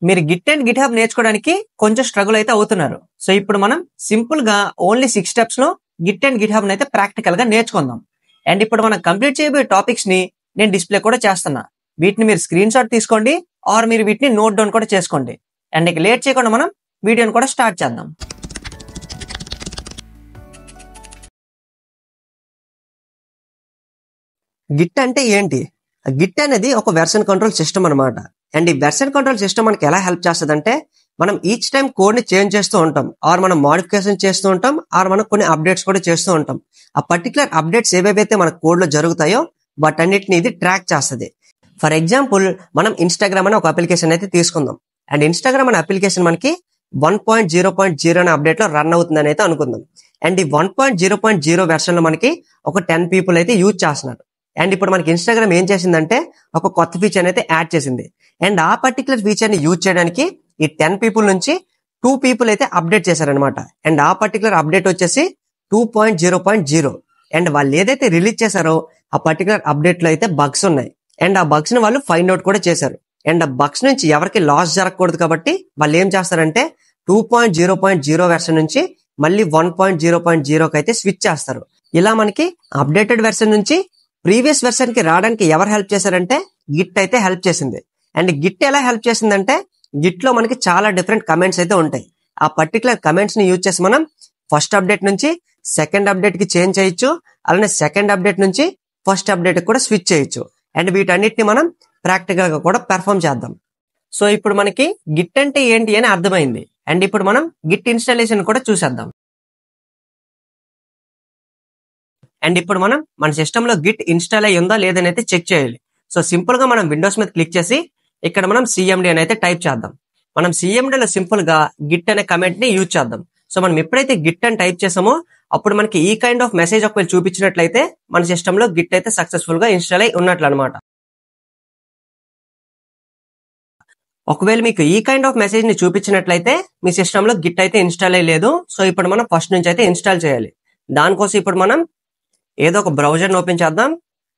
మీరు git and Git hub నేర్చుకోవడానికి కొంచెం స్ట్రగుల్ అయితే అవుతున్నారు. సో ఇప్పుడు మనం సింపుల్ గా ఓన్లీ 6 స్టెప్స్ లో గిట్ అండ్ గిట్ హబ్ అయితే ప్రాక్టికల్ గా నేర్చుకుందాం. అండ్ ఇప్పుడు మనం కంప్లీట్ చేయబోయే టాపిక్స్ ని నేను డిస్ప్లే కూడా చేస్తున్నా. వీటిని మీరు స్క్రీన్ షాట్ తీసుకోండి ఆర్ మీరు వీటిని నోట్ డౌన్ కూడా చేసుకోండి. అండ్ ఇక లేట్ చేయకుండా మనం వీడియోని కూడా స్టార్ట్ చేద్దాం. గిట్ అంటే ఏంటి? గిట్ అనేది ఒక వెర్షన్ కంట్రోల్ సిస్టమ్ అనమాట. అండ్ ఈ వెర్షన్ కంట్రోల్ సిస్టమ్ మనకి ఎలా హెల్ప్ చేస్తుంది అంటే, మనం ఈచ్ టైం కోడ్ ని చేంజ్ చేస్తూ ఉంటాం, ఆర్ మనం మోడిఫికేషన్ చేస్తూ ఉంటాం, ఆర్ మనం కొన్ని అప్డేట్స్ కూడా చేస్తూ ఉంటాం. ఆ పర్టికులర్ అప్డేట్స్ ఏవేవైతే మన కోడ్ లో జరుగుతాయో వాటన్నిటిని ఇది ట్రాక్ చేస్తుంది. ఫర్ ఎగ్జాంపుల్, మనం ఇన్స్టాగ్రామ్ అనే ఒక అప్లికేషన్ అయితే తీసుకుందాం. అండ్ ఇన్స్టాగ్రామ్ అనే అప్లికేషన్ మనకి 1.0.0 అనే అప్డేట్ లో రన్ అవుతుందని అయితే అనుకుందాం. అండ్ ఈ 1.0.0 వెర్షన్ లో మనకి ఒక 10 పీపుల్ అయితే యూజ్ చేస్తున్నారు. అండ్ ఇప్పుడు మనకి ఇన్స్టాగ్రామ్ ఏం చేసిందంటే ఒక కొత్త ఫీచర్ అయితే యాడ్ చేసింది. అండ్ ఆ పర్టికులర్ ఫీచర్ ని యూజ్ చేయడానికి ఈ 10 పీపుల్ నుంచి 2 పీపుల్ అయితే అప్డేట్ చేశారనమాట. అండ్ ఆ పర్టికులర్ అప్డేట్ వచ్చేసి 2.0.0. అండ్ వాళ్ళు ఏదైతే రిలీజ్ చేశారో ఆ పర్టికులర్ అప్డేట్ లో అయితే బగ్స్ ఉన్నాయి. అండ్ ఆ బగ్స్ ని వాళ్ళు ఫైండ్ అవుట్ కూడా చేశారు. అండ్ ఆ బగ్స్ నుంచి ఎవరికి లాస్ జరగకూడదు కాబట్టి వాళ్ళు ఏం చేస్తారంటే 2.0.0 వెర్షన్ నుంచి మళ్ళీ 1.0.0 అయితే స్విచ్ చేస్తారు. ఇలా మనకి అప్డేటెడ్ వెర్షన్ నుంచి ప్రీవియస్ వెర్షన్ కి రావడానికి ఎవరు హెల్ప్ చేశారంటే గిట్ అయితే హెల్ప్ చేసింది. అండ్ గిట్ ఎలా హెల్ప్ చేసిందంటే, గిట్ లో మనకి చాలా డిఫరెంట్ కమెంట్స్ అయితే ఉంటాయి. ఆ పర్టికులర్ కమెంట్స్ ని యూజ్ చేసి మనం ఫస్ట్ అప్డేట్ నుంచి సెకండ్ అప్డేట్ కి చేంజ్ చేయొచ్చు, అలానే సెకండ్ అప్డేట్ నుంచి ఫస్ట్ అప్డేట్ కూడా స్విచ్ చేయొచ్చు. అండ్ వీటన్నిటిని మనం ప్రాక్టికల్ గా కూడా పెర్ఫామ్ చేద్దాం. సో ఇప్పుడు మనకి గిట్ అంటే ఏంటి అని అర్థమైంది. అండ్ ఇప్పుడు మనం గిట్ ఇన్స్టాలేషన్ కూడా చూసేద్దాం. అండ్ ఇప్పుడు మనం మన సిస్టమ్ లో గిట్ ఇన్స్టాల్ అయ్యి ఉందా లేదని అయితే చెక్ చేయాలి. సో సింపుల్ గా మనం విండోస్ మీద క్లిక్ చేసి ఇక్కడ మనం సిఎండి అని అయితే టైప్ చేద్దాం. మనం సిఎండిలో సింపుల్ గా గిట్ అనే కమెంట్ ని యూజ్ చేద్దాం. సో మనం ఎప్పుడైతే గిట్ అని టైప్ చేసామో అప్పుడు మనకి ఈ కైండ్ ఆఫ్ మెసేజ్ ఒకవేళ చూపించినట్లయితే మన సిస్టమ్ లో గిట్ అయితే సక్సెస్ఫుల్ గా ఇన్స్టాల్ అయి ఉన్నట్లు అనమాట. ఒకవేళ మీకు ఈ కైండ్ ఆఫ్ మెసేజ్ ని చూపించినట్లయితే మీ సిస్టమ్ లో గిట్ అయితే ఇన్స్టాల్ అయ్యలేదు. సో ఇప్పుడు మనం ఫస్ట్ నుంచి అయితే ఇన్స్టాల్ చేయాలి. దానికోసం ఇప్పుడు మనం ఏదో ఒక బ్రౌజర్ ఓపెన్ చేద్దాం.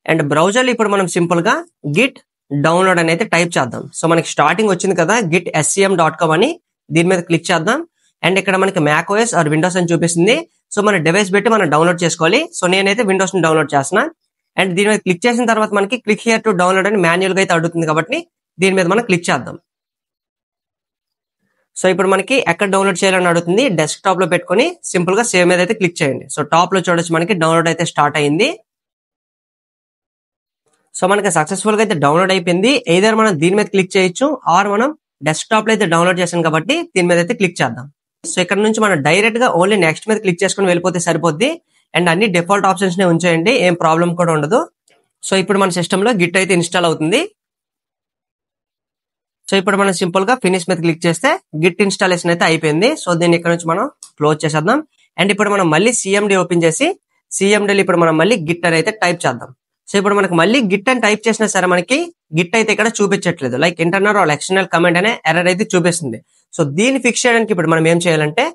అండ్ బ్రౌజర్ లో ఇప్పుడు మనం సింపుల్ గా గిట్ డౌన్లోడ్ అని అయితే టైప్ చేద్దాం. సో మనకి స్టార్టింగ్ వచ్చింది కదా gitscm.com అని, దీని మీద క్లిక్ చేద్దాం. అండ్ ఇక్కడ మనకి మ్యాక్ ఓఎస్ ఆర్ విండోస్ అని చూపిస్తుంది. సో మన డివైస్ పెట్టి మనం డౌన్లోడ్ చేసుకోవాలి. సో నేనైతే విండోస్ ని డౌన్లోడ్ చేస్తున్నా. అండ్ దీని మీద క్లిక్ చేసిన తర్వాత మనకి క్లిక్ హియర్ టు డౌన్లోడ్ అని మాన్యువల్ గా అయితే అడుగుతుంది కాబట్టి దీని మీద మనం క్లిక్ చేద్దాం. సో ఇప్పుడు మనకి ఎక్కడ డౌన్లోడ్ చేయాలని అడుగుతుంది. డెస్క్ టాప్ లో పెట్టుకొని సింపుల్ గా సేవ్ మీద అయితే క్లిక్ చేయండి. సో టాప్ లో చూడొచ్చు మనకి డౌన్లోడ్ అయితే స్టార్ట్ అయింది. సో మనకి సక్సెస్ఫుల్ గా అయితే డౌన్లోడ్ అయిపోయింది. ఎయిదర్ మనం దీని మీద క్లిక్ చేయొచ్చు ఆర్ మనం డెస్క్ టాప్ లో అయితే డౌన్లోడ్ చేసాం కాబట్టి దీని మీద అయితే క్లిక్ చేద్దాం. సో ఇక్కడ నుంచి మనం డైరెక్ట్ గా ఓన్లీ నెక్స్ట్ మీద క్లిక్ చేసుకుని వెళ్ళిపోతే సరిపోద్ది. అండ్ అన్ని డిఫాల్ట్ ఆప్షన్స్ నే ఉంచేయండి, ఏం ప్రాబ్లం కూడా ఉండదు. సో ఇప్పుడు మన సిస్టమ్ లో గిట్ అయితే ఇన్స్టాల్ అవుతుంది. సో ఇప్పుడు మనం సింపుల్ గా ఫినిష్ మీద క్లిక్ చేస్తే గిట్ ఇన్స్టాలేషన్ అయితే అయిపోయింది. సో దీన్ని ఇక్కడ నుంచి మనం క్లోజ్ చేసేద్దాం. అండ్ ఇప్పుడు మనం మళ్ళీ సిఎండి ఓపెన్ చేసి సిఎండిలో ఇప్పుడు మనం మళ్ళీ గిట్ అని అయితే టైప్ చేద్దాం. సో ఇప్పుడు మనకి మళ్ళీ గిట్ అని టైప్ చేసినా సరే మనకి గిట్ అయితే ఇక్కడ చూపించట్లేదు, like internal are external comment అనే ఎర్రర్ అయితే చూపిస్తుంది. సో దీన్ని ఫిక్స్ చేయడానికి ఇప్పుడు మనం ఏం చేయాలంటే,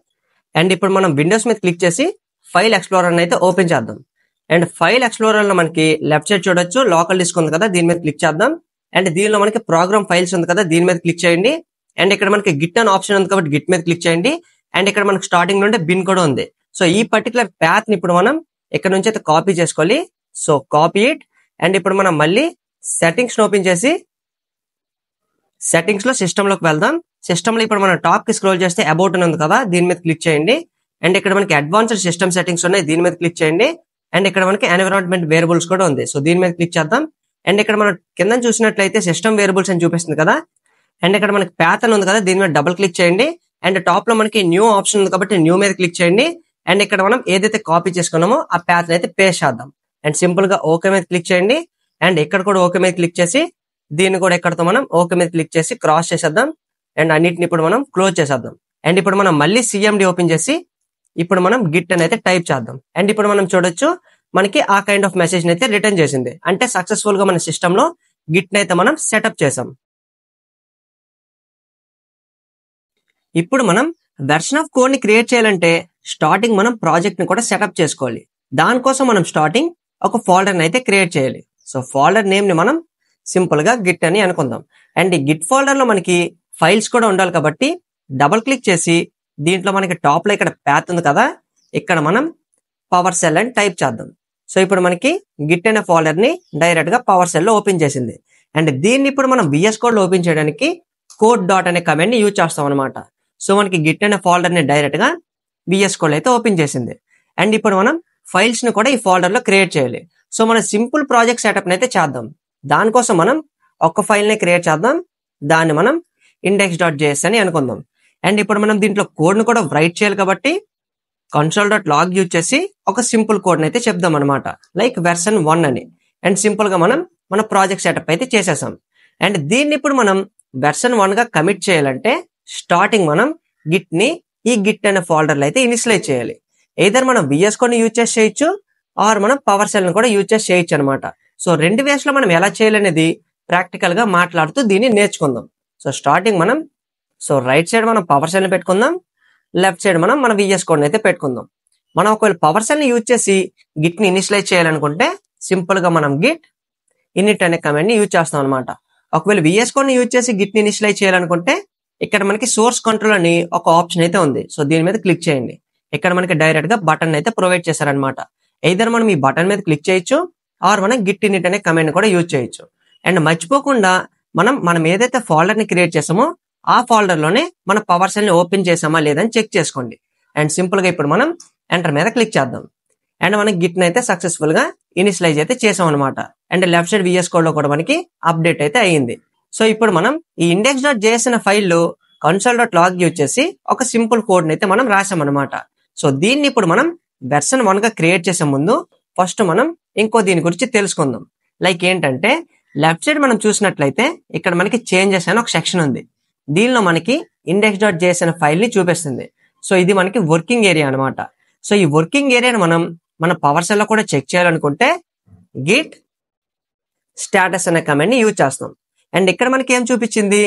అండ్ ఇప్పుడు మనం విండోస్ మీద క్లిక్ చేసి ఫైల్ ఎక్స్ప్లోరర్ అయితే ఓపెన్ చేద్దాం. అండ్ ఫైల్ ఎక్స్ప్లోరర్ లో మనకి లెఫ్ట్ సైడ్ చూడొచ్చు లోకల్ డిస్క్ ఉంది కదా, దీని మీద క్లిక్ చేద్దాం. అండ్ దీనిలో మనకి ప్రోగ్రామ్ ఫైల్స్ ఉంది కదా, దీని మీద క్లిక్ చేయండి. అండ్ ఇక్కడ మనకి గిట్ అనే ఆప్షన్ ఉంది కాబట్టి గిట్ మీద క్లిక్ చేయండి. అండ్ ఇక్కడ మనకి స్టార్టింగ్ నుండి బిన్ కూడా ఉంది. సో ఈ పర్టికులర్ ప్యాత్ ని ఇప్పుడు మనం ఇక్కడ నుంచి అయితే కాపీ చేసుకోవాలి. So copy it. అండ్ ఇప్పుడు మనం మళ్ళీ సెట్టింగ్స్ ఓపెన్ చేసి సెట్టింగ్స్ లో సిస్టమ్ లోకి వెళ్దాం. సిస్టమ్ లో ఇప్పుడు మనం టాప్ కి స్క్రోల్ చేస్తే అబౌట్ అని ఉంది కదా, దీని మీద క్లిక్ చేయండి. అండ్ ఇక్కడ మనకి అడ్వాన్స్డ్ సిస్టమ్ సెట్టింగ్స్ ఉన్నాయి, దీని మీద క్లిక్ చేయండి. అండ్ ఇక్కడ మనకి ఎన్విరాన్మెంట్ వేరియబుల్స్ కూడా ఉంది. సో దీని మీద క్లిక్ చేద్దాం. అండ్ ఇక్కడ మనం కింద చూసినట్లయితే సిస్టమ్ వేరియబుల్స్ అని చూపిస్తుంది కదా. అండ్ ఇక్కడ మనకి ప్యాత్ అని ఉంది కదా, దీని మీద డబుల్ క్లిక్ చేయండి. అండ్ టాప్ లో మనకి న్యూ ఆప్షన్ ఉంది కాబట్టి న్యూ మీద క్లిక్ చేయండి. అండ్ ఇక్కడ మనం ఏదైతే కాపీ చేసుకున్నామో ఆ ప్యాత్ అయితే పేస్ట్ చేద్దాం. అండ్ సింపుల్ గా ఓకే మీద క్లిక్ చేయండి. అండ్ ఇక్కడ కూడా ఓకే మీద క్లిక్ చేసి దీన్ని కూడా ఎక్కడతో మనం ఓకే మీద క్లిక్ చేసి క్రాస్ చేసేద్దాం. అండ్ అన్నిటిని ఇప్పుడు మనం క్లోజ్ చేసేద్దాం. అండ్ ఇప్పుడు మనం మళ్ళీ సిఎండి ఓపెన్ చేసి ఇప్పుడు మనం గిట్ అని అయితే టైప్ చేద్దాం. అండ్ ఇప్పుడు మనం చూడొచ్చు మనకి ఆ కైండ్ ఆఫ్ మెసేజ్ అయితే రిటర్న్ చేసింది. అంటే సక్సెస్ఫుల్ గా మన సిస్టమ్ లో గిట్ అయితే మనం సెటప్ చేసాం. ఇప్పుడు మనం వెర్షన్ ఆఫ్ కోడ్ ని క్రియేట్ చేయాలంటే స్టార్టింగ్ మనం ప్రాజెక్ట్ ని కూడా సెటప్ చేసుకోవాలి. దానికోసం మనం స్టార్టింగ్ ఒక ఫోల్డర్ ని అయితే క్రియేట్ చేయాలి. సో ఫోల్డర్ నేమ్ ని మనం సింపుల్ గా గిట్ అని అనుకుందాం. అండ్ ఈ గిట్ ఫోల్డర్ లో మనకి ఫైల్స్ కూడా ఉండాలి కాబట్టి డబుల్ క్లిక్ చేసి దీంట్లో మనకి టాప్ లో ఇక్కడ పాత్ ఉంది కదా, ఇక్కడ మనం పవర్ సెల్ అని టైప్ చేద్దాం. సో ఇప్పుడు మనకి గిట్ అనే ఫోల్డర్ ని డైరెక్ట్ గా పవర్ సెల్ లో ఓపెన్ చేసింది. అండ్ దీన్ని ఇప్పుడు మనం విఎస్ కోడ్ లో ఓపెన్ చేయడానికి కోడ్ డాట్ అనే కమాండ్ ని యూజ్ చేస్తాం అనమాట. సో మనకి గిట్ అనే ఫోల్డర్ ని డైరెక్ట్ గా విఎస్ కోడ్ అయితే ఓపెన్ చేసింది. అండ్ ఇప్పుడు మనం ఫైల్స్ ని కూడా ఈ ఫోల్డర్ లో క్రియేట్ చేయాలి. సో మనం సింపుల్ ప్రాజెక్ట్ సెటప్ అయితే చేద్దాం. దానికోసం మనం ఒక ఫైల్ ని క్రియేట్ చేద్దాం, దాన్ని మనం index.js అని అనుకుందాం. అండ్ ఇప్పుడు మనం దీంట్లో కోడ్ ను కూడా రైట్ చేయాలి కాబట్టి console.log యూజ్ చేసి ఒక సింపుల్ కోడ్ అయితే చెప్దాం అనమాట, లైక్ వెర్షన్ 1 అని. అండ్ సింపుల్ గా మనం మన ప్రాజెక్ట్ సెటప్ అయితే చేసేసాం. అండ్ దీన్ని ఇప్పుడు మనం వెర్షన్ 1 గా కమిట్ చేయాలంటే స్టార్టింగ్ మనం గిట్ ని ఈ గిట్ అనే ఫోల్డర్ లో అయితే ఇనిషియలైజ్ చేయాలి. ఏదర్ మనం విఎస్ కోడ్ ని యూజ్ చేసి చేయొచ్చు, ఆర్ మనం పవర్ సెల్ ని కూడా యూజ్ చేసి చేయొచ్చు అనమాట. సో రెండు వేస్ లో మనం ఎలా చేయాలనేది ప్రాక్టికల్ గా మాట్లాడుతూ దీన్ని నేర్చుకుందాం. సో స్టార్టింగ్ మనం రైట్ సైడ్ మనం పవర్ సెల్ ని పెట్టుకుందాం, లెఫ్ట్ సైడ్ మనం మన విఎస్ కోడ్ అయితే పెట్టుకుందాం. మనం ఒకవేళ పవర్ సెల్ ని యూజ్ చేసి గిట్ ని ఇనిషియలైజ్ చేయాలనుకుంటే సింపుల్ గా మనం గిట్ ఇనిట్ అనే కమాండ్ ని యూజ్ చేస్తాం అనమాట. ఒకవేళ విఎస్ కోడ్ ని యూజ్ చేసి గిట్ ని ఇనిషియలైజ్ చేయాలనుకుంటే ఇక్కడ మనకి సోర్స్ కంట్రోల్ అని ఒక ఆప్షన్ అయితే ఉంది. సో దీని మీద క్లిక్ చేయండి. ఇక్కడ మనకి డైరెక్ట్ గా బటన్ అయితే ప్రొవైడ్ చేశారనమాట. ఎయిదర్ మనం ఈ బటన్ మీద క్లిక్ చేయొచ్చు, ఆర్ మనం గిట్ ఇనిట్ అనే కమాండ్ కూడా యూజ్ చేయొచ్చు. అండ్ మర్చిపోకుండా మనం ఏదైతే ఫోల్డర్ ని క్రియేట్ చేసామో ఆ ఫోల్డర్ లోనే మన పవర్ సెల్ ని ఓపెన్ చేసామా లేదని చెక్ చేసుకోండి. అండ్ సింపుల్ గా ఇప్పుడు మనం ఎంటర్ మీద క్లిక్ చేద్దాం. అండ్ మనం గిట్ ని అయితే సక్సెస్ఫుల్ గా ఇనిషియలైజ్ అయితే చేసాం అనమాట. And left side VS code లో కూడా మనకి అప్డేట్ అయితే అయ్యింది. సో ఇప్పుడు మనం ఈ index.js అనే ఫైల్లో console.log యూజ్ చేసి ఒక సింపుల్ కోడ్ ని అయితే మనం రాసాం అనమాట. సో దీన్ని ఇప్పుడు మనం వెర్షన్ 1 గా క్రియేట్ చేసే ముందు ఫస్ట్ మనం ఇంకో దీని గురించి తెలుసుకుందాం. లైక్ ఏంటంటే లెఫ్ట్ సైడ్ మనం చూసినట్లయితే ఇక్కడ మనకి చేంజెస్ అని ఒక సెక్షన్ ఉంది. దీనిలో మనకి index.js అనే ఫైల్ ని చూపిస్తుంది. సో ఇది మనకి వర్కింగ్ ఏరియా అనమాట. సో ఈ వర్కింగ్ ఏరియాని మనం మన పవర్ సెల్ లో కూడా చెక్ చేయాలనుకుంటే గిట్ స్టేటస్ అనే కమాండ్ ని యూజ్ చేస్తాం. అండ్ ఇక్కడ మనకి ఏం చూపించింది,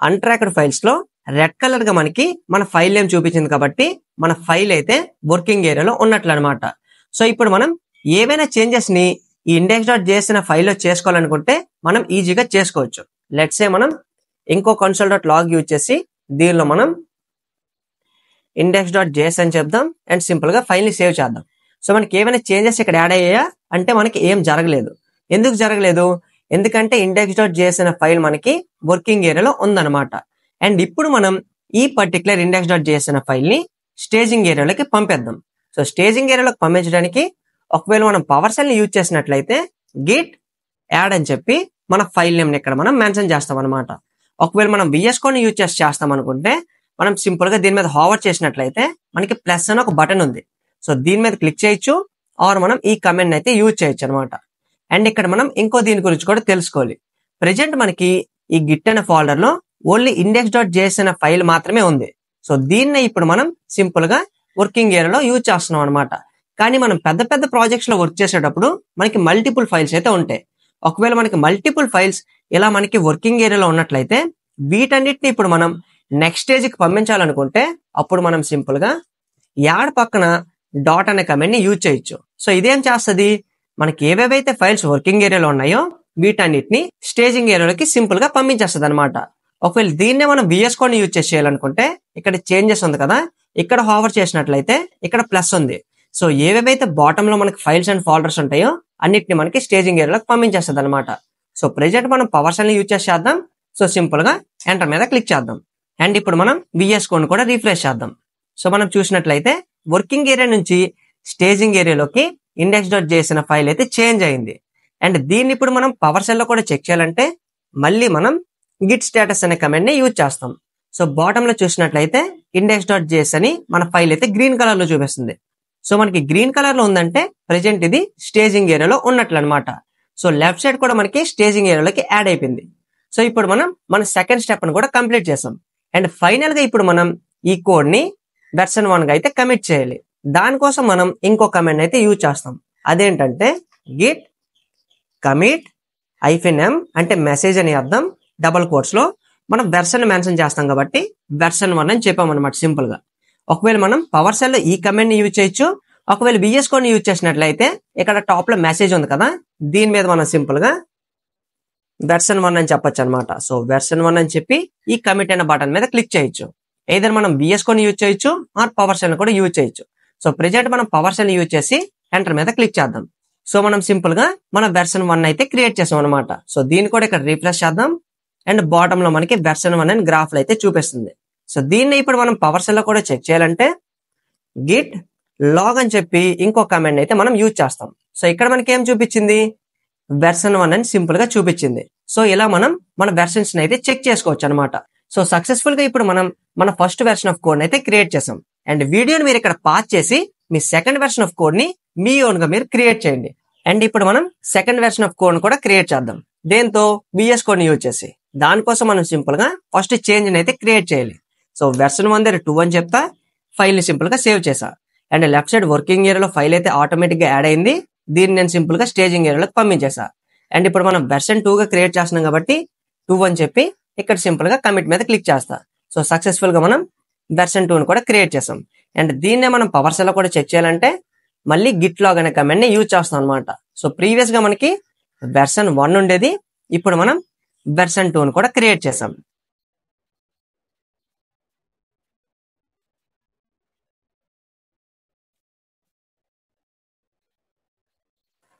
అన్ట్రాక్డ్ ఫైల్స్ లో రెడ్ కలర్ గా మనకి మన ఫైల్ నేమ్ చూపించింది కాబట్టి మన ఫైల్ అయితే వర్కింగ్ ఏరియాలో ఉన్నట్లు అనమాట. సో ఇప్పుడు మనం ఏవైనా చేంజెస్ ని ఈ index.js అనే ఫైల్లో చేసుకోవాలనుకుంటే మనం ఈజీగా చేసుకోవచ్చు. లెట్స్ సే మనం ఇంకో console.log యూజ్ చేసి దీనిలో మనం index.js అని చెప్దాం అండ్ సింపుల్ గా ఫైల్ ని సేవ్ చేద్దాం. సో మనకి ఏమైనా చేంజెస్ ఇక్కడ యాడ్ అయ్యాయా అంటే మనకి ఏం జరగలేదు. ఎందుకు జరగలేదు, ఎందుకంటే index.js అనే ఫైల్ మనకి వర్కింగ్ ఏరియాలో ఉందన్నమాట. అండ్ ఇప్పుడు మనం ఈ పర్టికులర్ index.js అనే ఫైల్ ని స్టేజింగ్ ఏరియాలోకి పంపేద్దాం. సో స్టేజింగ్ ఏరియాలోకి పంపించడానికి ఒకవేళ మనం పవర్ సెల్ ని యూజ్ చేసినట్లయితే గిట్ యాడ్ అని చెప్పి మన ఫైల్ నేమ్ ని ఇక్కడ మనం మెన్షన్ చేస్తాం అనమాట. ఒకవేళ మనం విఎస్ కోడ్ ని యూజ్ చేసి చేస్తాం అనుకుంటే మనం సింపుల్ గా దీని మీద హావర్ చేసినట్లయితే మనకి ప్లస్ అని ఒక బటన్ ఉంది. సో దీని మీద క్లిక్ చేయొచ్చు, ఆర్ మనం ఈ కమాండ్ అయితే యూజ్ చేయొచ్చు అనమాట. అండ్ ఇక్కడ మనం ఇంకో దీని గురించి కూడా తెలుసుకోవాలి. ప్రెజెంట్ మనకి ఈ గిట్ అనే ఫోల్డర్ లో ఓన్లీ index.js అనే ఫైల్ మాత్రమే ఉంది. సో దీన్నే ఇప్పుడు మనం సింపుల్ గా వర్కింగ్ ఏరియాలో యూజ్ చేస్తున్నాం అనమాట. కానీ మనం పెద్ద పెద్ద ప్రాజెక్ట్స్ లో వర్క్ చేసేటప్పుడు మనకి మల్టిపుల్ ఫైల్స్ అయితే ఉంటాయి. ఒకవేళ మనకి మల్టిపుల్ ఫైల్స్ ఇలా మనకి వర్కింగ్ ఏరియాలో ఉన్నట్లయితే వీటన్నిటిని ఇప్పుడు మనం నెక్స్ట్ స్టేజ్ కి పంపించాలనుకుంటే అప్పుడు మనం సింపుల్ గా యాడ్ పక్కన డాట్ అనే కమాండ్ ని యూజ్ చేయొచ్చు. సో ఇదేం చేస్తుంది, మనకి ఏవేవైతే ఫైల్స్ వర్కింగ్ ఏరియాలో ఉన్నాయో వీటన్నిటిని స్టేజింగ్ ఏరియాలోకి సింపుల్ గా పంపించేస్తుంది అనమాట. ఒకవేళ దీన్నే మనం విఎస్ కోడ్ ని యూజ్ చేసి చేయాలనుకుంటే ఇక్కడ చేంజెస్ ఉంది కదా, ఇక్కడ హావర్ చేసినట్లయితే ఇక్కడ ప్లస్ ఉంది. సో ఏవేవైతే బాటమ్ లో మనకి ఫైల్స్ అండ్ ఫోల్డర్స్ ఉంటాయో అన్నిటిని మనకి స్టేజింగ్ ఏరియాలోకి పంపించేస్తుంది అనమాట. సో ప్రెజెంట్ మనం పవర్ సెల్ ని యూజ్ చేసి చేద్దాం. సో సింపుల్ గా ఎంటర్ మీద క్లిక్ చేద్దాం. అండ్ ఇప్పుడు మనం విఎస్ కోడ్ కూడా రిఫ్రెష్ చేద్దాం. సో మనం చూసినట్లయితే వర్కింగ్ ఏరియా నుంచి స్టేజింగ్ ఏరియాలోకి index.js అనే ఫైల్ అయితే చేంజ్ అయింది. అండ్ దీన్ని ఇప్పుడు మనం పవర్ సెల్ లో కూడా చెక్ చేయాలంటే మళ్ళీ మనం గిట్ స్టేటస్ అనే కమాండ్ ని యూజ్ చేస్తాం. సో బాటమ్ లో చూసినట్లయితే index.js అని మన ఫైల్ అయితే గ్రీన్ కలర్ లో చూపిస్తుంది. సో మనకి గ్రీన్ కలర్ లో ఉందంటే ప్రెజెంట్ ఇది స్టేజింగ్ ఏరియాలో ఉన్నట్లు అనమాట. సో లెఫ్ట్ సైడ్ కూడా మనకి స్టేజింగ్ ఏరియాలోకి యాడ్ అయిపోయింది. సో ఇప్పుడు మనం మన సెకండ్ స్టెప్ ని కూడా కంప్లీట్ చేసాం. అండ్ ఫైనల్ గా ఇప్పుడు మనం ఈ కోడ్ ని వెర్షన్ 1 గా అయితే కమిట్ చేయాలి. దానికోసం మనం ఇంకో కమాండ్ అయితే యూజ్ చేస్తాం. అదేంటంటే గిట్ కమిట్ -m అంటే మెసేజ్ అని అర్థం, డబుల్ కోట్స్ లో మనం వెర్షన్ మెన్షన్ చేస్తాం కాబట్టి వెర్షన్ 1 అని చెప్పామన్నమాట సింపుల్ గా. ఒకవేళ మనం పవర్ సెల్ లో ఈ కమాండ్ ని యూజ్ చేయొచ్చు. ఒకవేళ విఎస్ కోడ్ ని యూజ్ చేసినట్లయితే ఇక్కడ టాప్ లో మెసేజ్ ఉంది కదా, దీని మీద మనం సింపుల్ గా వెర్షన్ 1 అని చెప్పొచ్చు అనమాట. సో వెర్షన్ 1 అని చెప్పి ఈ కమిట్ అనే బటన్ మీద క్లిక్ చేయొచ్చు. ఏదైనా మనం VS Code యూజ్ చేయొచ్చు ఆర్ పవర్ షెల్ కూడా యూజ్ చేయొచ్చు. సో ప్రెజెంట్ మనం పవర్ షెల్ యూజ్ చేసి ఎంటర్ మీద క్లిక్ చేద్దాం. సో మనం సింపుల్ గా మన వెర్షన్ 1 అయితే క్రియేట్ చేసాం అనమాట. సో దీన్ని కూడా ఇక్కడ రీఫ్రెష్ చేద్దాం అండ్ బాటమ్ లో మనకి వెర్షన్ 1 అని గ్రాఫ్ లో అయితే చూపిస్తుంది. సో దీన్ని ఇప్పుడు మనం పవర్ షెల్ లో కూడా చెక్ చేయాలంటే గిట్ లాగ్ అని చెప్పి ఇంకో కమాండ్ అయితే మనం యూజ్ చేస్తాం. సో ఇక్కడ మనకి ఏం చూపించింది, వెర్షన్ 1 అని సింపుల్ గా చూపించింది. సో ఇలా మనం మన వెర్షన్స్ అయితే చెక్ చేసుకోవచ్చు అనమాట. సో సక్సెస్ఫుల్ గా ఇప్పుడు మనం మన ఫస్ట్ వెర్షన్ ఆఫ్ కోడ్ అయితే క్రియేట్ చేసాం. అండ్ వీడియోని మీరు ఇక్కడ పాజ్ చేసి మీ సెకండ్ వెర్షన్ ఆఫ్ కోడ్ ని మీ ఓన్ గా మీరు క్రియేట్ చేయండి. అండ్ ఇప్పుడు మనం సెకండ్ వెర్షన్ ఆఫ్ కోడ్ కూడా క్రియేట్ చేద్దాం. దేంతో VS Code ని యూజ్ చేసి. దానికోసం మనం సింపుల్ గా ఫస్ట్ చేంజ్ అయితే క్రియేట్ చేయాలి. సో వెర్షన్ 1 దగ్గర 2 అని చెప్తా ఫైల్ ని సింపుల్ గా సేవ్ చేసా. అండ్ లెఫ్ట్ సైడ్ వర్కింగ్ ఏరియాలో ఫైల్ అయితే ఆటోమేటిక్ గా యాడ్ అయింది. దీన్ని నేను సింపుల్ గా స్టేజింగ్ ఏరియాలోకి పంపించేసా. అండ్ ఇప్పుడు మనం వెర్షన్ 2 గా క్రియేట్ చేస్తున్నాం కాబట్టి 2 అని చెప్పి ఇక్కడ సింపుల్ గా కమిట్ మీద క్లిక్ చేస్తా. సో సక్సెస్ఫుల్ గా మనం వెర్షన్ 2 ని కూడా క్రియేట్ చేసాం. అండ్ దీన్నే మనం పవర్ షెల్ లో కూడా చెక్ చేయాలంటే మళ్ళీ గిట్ లాగ్ అనే కమాండ్ ని యూజ్ చేస్తాం అనమాట. సో ప్రీవియస్ గా మనకి వెర్షన్ 1 ఉండేది, ఇప్పుడు మనం వెర్షన్ 2 ని కూడా క్రియేట్ చేసాం.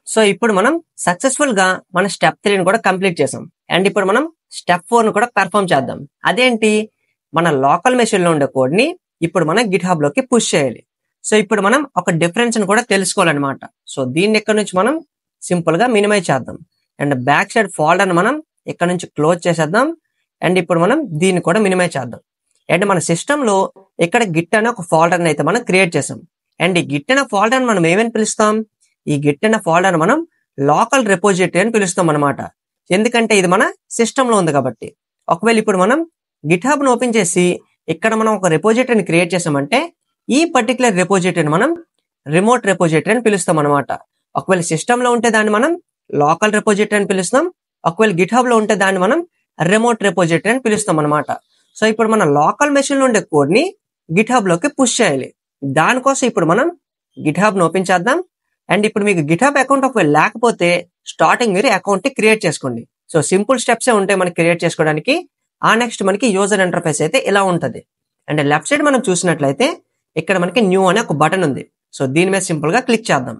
సో ఇప్పుడు మనం సక్సెస్ఫుల్ గా మన స్టెప్ 3 ని కూడా కంప్లీట్ చేసాం. అండ్ ఇప్పుడు మనం స్టెప్ 4 ని కూడా పెర్ఫామ్ చేద్దాం. అదేంటి, మన లోకల్ మెషిన్ లో ఉండే కోడ్ ని ఇప్పుడు మనం గిట్ హబ్ లోకి పుష్ చేయాలి. సో ఇప్పుడు మనం ఒక డిఫరెన్స్ ని కూడా తెలుసుకోవాలన్నమాట. సో దీన్ని ఇక్కడ నుంచి మనం సింపుల్ గా మినిమైజ్ చేద్దాం. అండ్ బ్యాక్ సైడ్ ఫోల్డర్ మనం ఇక్కడ నుంచి క్లోజ్ చేసేద్దాం. అండ్ ఇప్పుడు మనం దీన్ని కూడా మినిమైజ్ చేద్దాం. అండ్ మన సిస్టమ్ లో ఇక్కడ గిట్ అనే ఒక ఫోల్డర్ అయితే మనం క్రియేట్ చేసాం. అండ్ ఈ గిట్ అనే ఫోల్డర్ మనం ఏమని పిలుస్తాం, ఈ గిట్ అనే ఫోల్డర్ మనం లోకల్ రెపోజిటరీ అని పిలుస్తాం అనమాట. ఎందుకంటే ఇది మన సిస్టమ్ లో ఉంది కాబట్టి. ఒకవేళ ఇప్పుడు మనం గిట్ హబ్ ను ఓపెన్ చేసి ఇక్కడ మనం ఒక రెపోజిటరీని క్రియేట్ చేసామంటే ఈ పర్టికులర్ రెపోజిటరీని మనం రిమోట్ రెపోజిటరీ అని పిలుస్తాం అనమాట. ఒకవేళ సిస్టమ్ లో ఉంటే దాన్ని మనం లోకల్ రెపోజిటరీ అని పిలుస్తాం. ఒకవేళ గిట్ హబ్ లో ఉంటే దాన్ని మనం రిమోట్ రెపోజిటరీ అని పిలుస్తాం అనమాట. సో ఇప్పుడు మన లోకల్ మెషిన్ లో ఉండే కోడ్ ని గిట్ హబ్ లోకి పుష్ చేయాలి. దానికోసం ఇప్పుడు మనం గిట్ హబ్ ను ఓపెన్ చేద్దాం. అండ్ ఇప్పుడు మీకు గిట్ హబ్ అకౌంట్ ఒకవేళ లేకపోతే స్టార్టింగ్ మీరు అకౌంట్ ని క్రియేట్ చేసుకోండి. సో సింపుల్ స్టెప్స్ ఉంటాయి మనకి క్రియేట్ చేసుకోవడానికి. ఆ నెక్స్ట్ మనకి యూజర్ ఇంటర్ఫేస్ అయితే ఇలా ఉంటది. అండ్ లెఫ్ట్ సైడ్ మనం చూసినట్లయితే ఇక్కడ మనకి న్యూ అనే ఒక బటన్ ఉంది. సో దీని మీద సింపుల్ గా క్లిక్ చేద్దాం.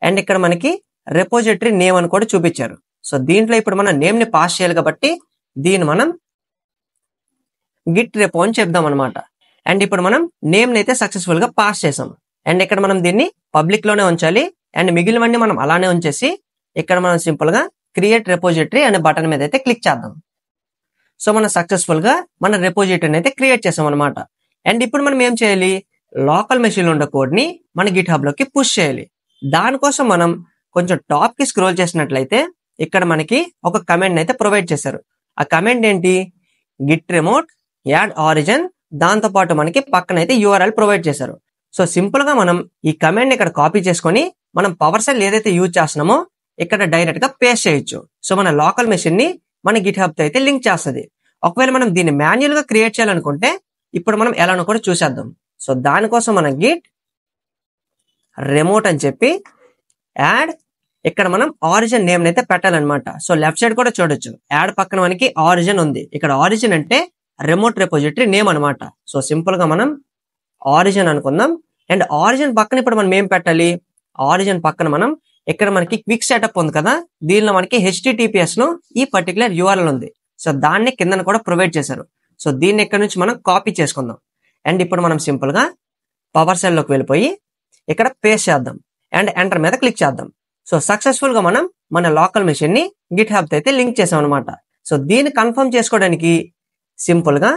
అండ్ ఇక్కడ మనకి రెపోజిటరీ నేమ్ అని కూడా చూపించారు. సో దీంట్లో ఇప్పుడు మనం నేమ్ ని పాస్ చేయాలి కాబట్టి దీన్ని మనం గిట్ రెపో అని చెప్దాం అనమాట. అండ్ ఇప్పుడు మనం నేమ్ ని అయితే సక్సెస్ఫుల్ గా పాస్ చేసాం. అండ్ ఇక్కడ మనం దీన్ని పబ్లిక్ లోనే ఉంచాలి. అండ్ మిగిలినవన్నీ మనం అలానే ఉంచేసి ఇక్కడ మనం సింపుల్ గా క్రియేట్ రెపోజిటరీ అనే బటన్ మీద అయితే క్లిక్ చేద్దాం. సో మనం సక్సెస్ఫుల్ గా మన రెపోజిటరీని అయితే క్రియేట్ చేసాం అనమాట. అండ్ ఇప్పుడు మనం ఏం చేయాలి, లోకల్ మెషిన్ లో ఉండే కోడ్ ని మన గిట్ హబ్ లోకి పుష్ చేయాలి. దానికోసం మనం కొంచెం టాప్ కి స్క్రోల్ చేసినట్లయితే ఇక్కడ మనకి ఒక కమాండ్ అయితే ప్రొవైడ్ చేశారు. ఆ కమాండ్ ఏంటి, గిట్ రిమోట్ యాడ్ ఆరిజిన్, దాంతో పాటు మనకి పక్కన అయితే URL ప్రొవైడ్ చేశారు. సో సింపుల్ గా మనం ఈ కమాండ్ ఇక్కడ కాపీ చేసుకొని మనం పవర్ షెల్ ఏదైతే యూజ్ చేస్తున్నామో ఇక్కడ డైరెక్ట్ గా పేస్ట్ చేయొచ్చు. సో మన లోకల్ మెషిన్ ని మన గిట్ హబ్ తో అయితే లింక్ చేస్తుంది. ఒకవేళ మనం దీన్ని మాన్యువల్ గా క్రియేట్ చేయాలనుకుంటే ఇప్పుడు మనం ఎలానో కూడా చూసేద్దాం. సో దానికోసం మనం గిట్ రిమోట్ అని చెప్పి యాడ్, ఇక్కడ మనం ఆరిజిన్ నేమ్ అయితే పెట్టాలన్నమాట. సో లెఫ్ట్ సైడ్ కూడా చూడొచ్చు, యాడ్ పక్కన మనకి ఆరిజిన్ ఉంది. ఇక్కడ ఆరిజిన్ అంటే రిమోట్ రెపోజిటరీ నేమ్ అనమాట. సో సింపుల్ గా మనం ఆరిజిన్ అనుకుందాం. అండ్ ఆరిజిన్ పక్కన ఇప్పుడు మనం ఏం పెట్టాలి, ఆరిజిన్ పక్కన మనం ఇక్కడ మనకి క్విక్ సెటప్ ఉంది కదా, దీనిలో మనకి HTTPS లో ఈ పర్టికులర్ URL ఉంది. సో దాన్ని కింద కూడా ప్రొవైడ్ చేశారు. సో దీన్ని ఇక్కడ నుంచి మనం కాపీ చేసుకుందాం. అండ్ ఇప్పుడు మనం సింపుల్ గా పవర్ షెల్ లోకి వెళ్ళిపోయి ఇక్కడ పేస్ట్ చేద్దాం అండ్ ఎంటర్ మీద క్లిక్ చేద్దాం. సో సక్సెస్ఫుల్ గా మనం మన లోకల్ మెషిన్ ని గిట్ హబ్ తో అయితే లింక్ చేసాం అనమాట. సో దీన్ని కన్ఫర్మ్ చేసుకోవడానికి సింపుల్ గా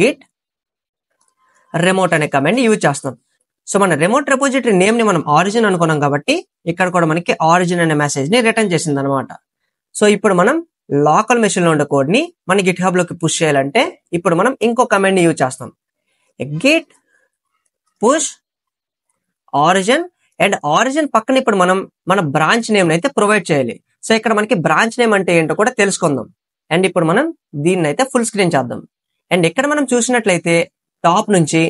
గిట్ రిమోట్ అనే కమాండ్ యూజ్ చేస్తాం. సో మన రిమోట్ రెపోజిటరీ నేమ్ ని మనం ఆరిజిన్ అనుకున్నాం కాబట్టి ఇక్కడ కూడా మనకి ఆరిజిన్ అనే మెసేజ్ ని రిటర్న్ చేసింది అనమాట. సో ఇప్పుడు మనం లోకల్ మెషిన్ లో ఉండే కోడ్ ని మన గిట్ హబ్ లోకి పుష్ చేయాలంటే ఇప్పుడు మనం ఇంకో కమాండ్ ని యూజ్ చేస్తాం, Git push origin. And origin పక్కన ఇప్పుడు మనం మన బ్రాంచ్ నేమ్ అయితే ప్రొవైడ్ చేయాలి. సో ఇక్కడ మనకి బ్రాంచ్ నేమ్ అంటే ఏంటో కూడా తెలుసుకుందాం. అండ్ ఇప్పుడు మనం దీన్ని అయితే ఫుల్ స్క్రీన్ చేద్దాం. అండ్ ఇక్కడ మనం చూసినట్లయితే టాప్ నుంచి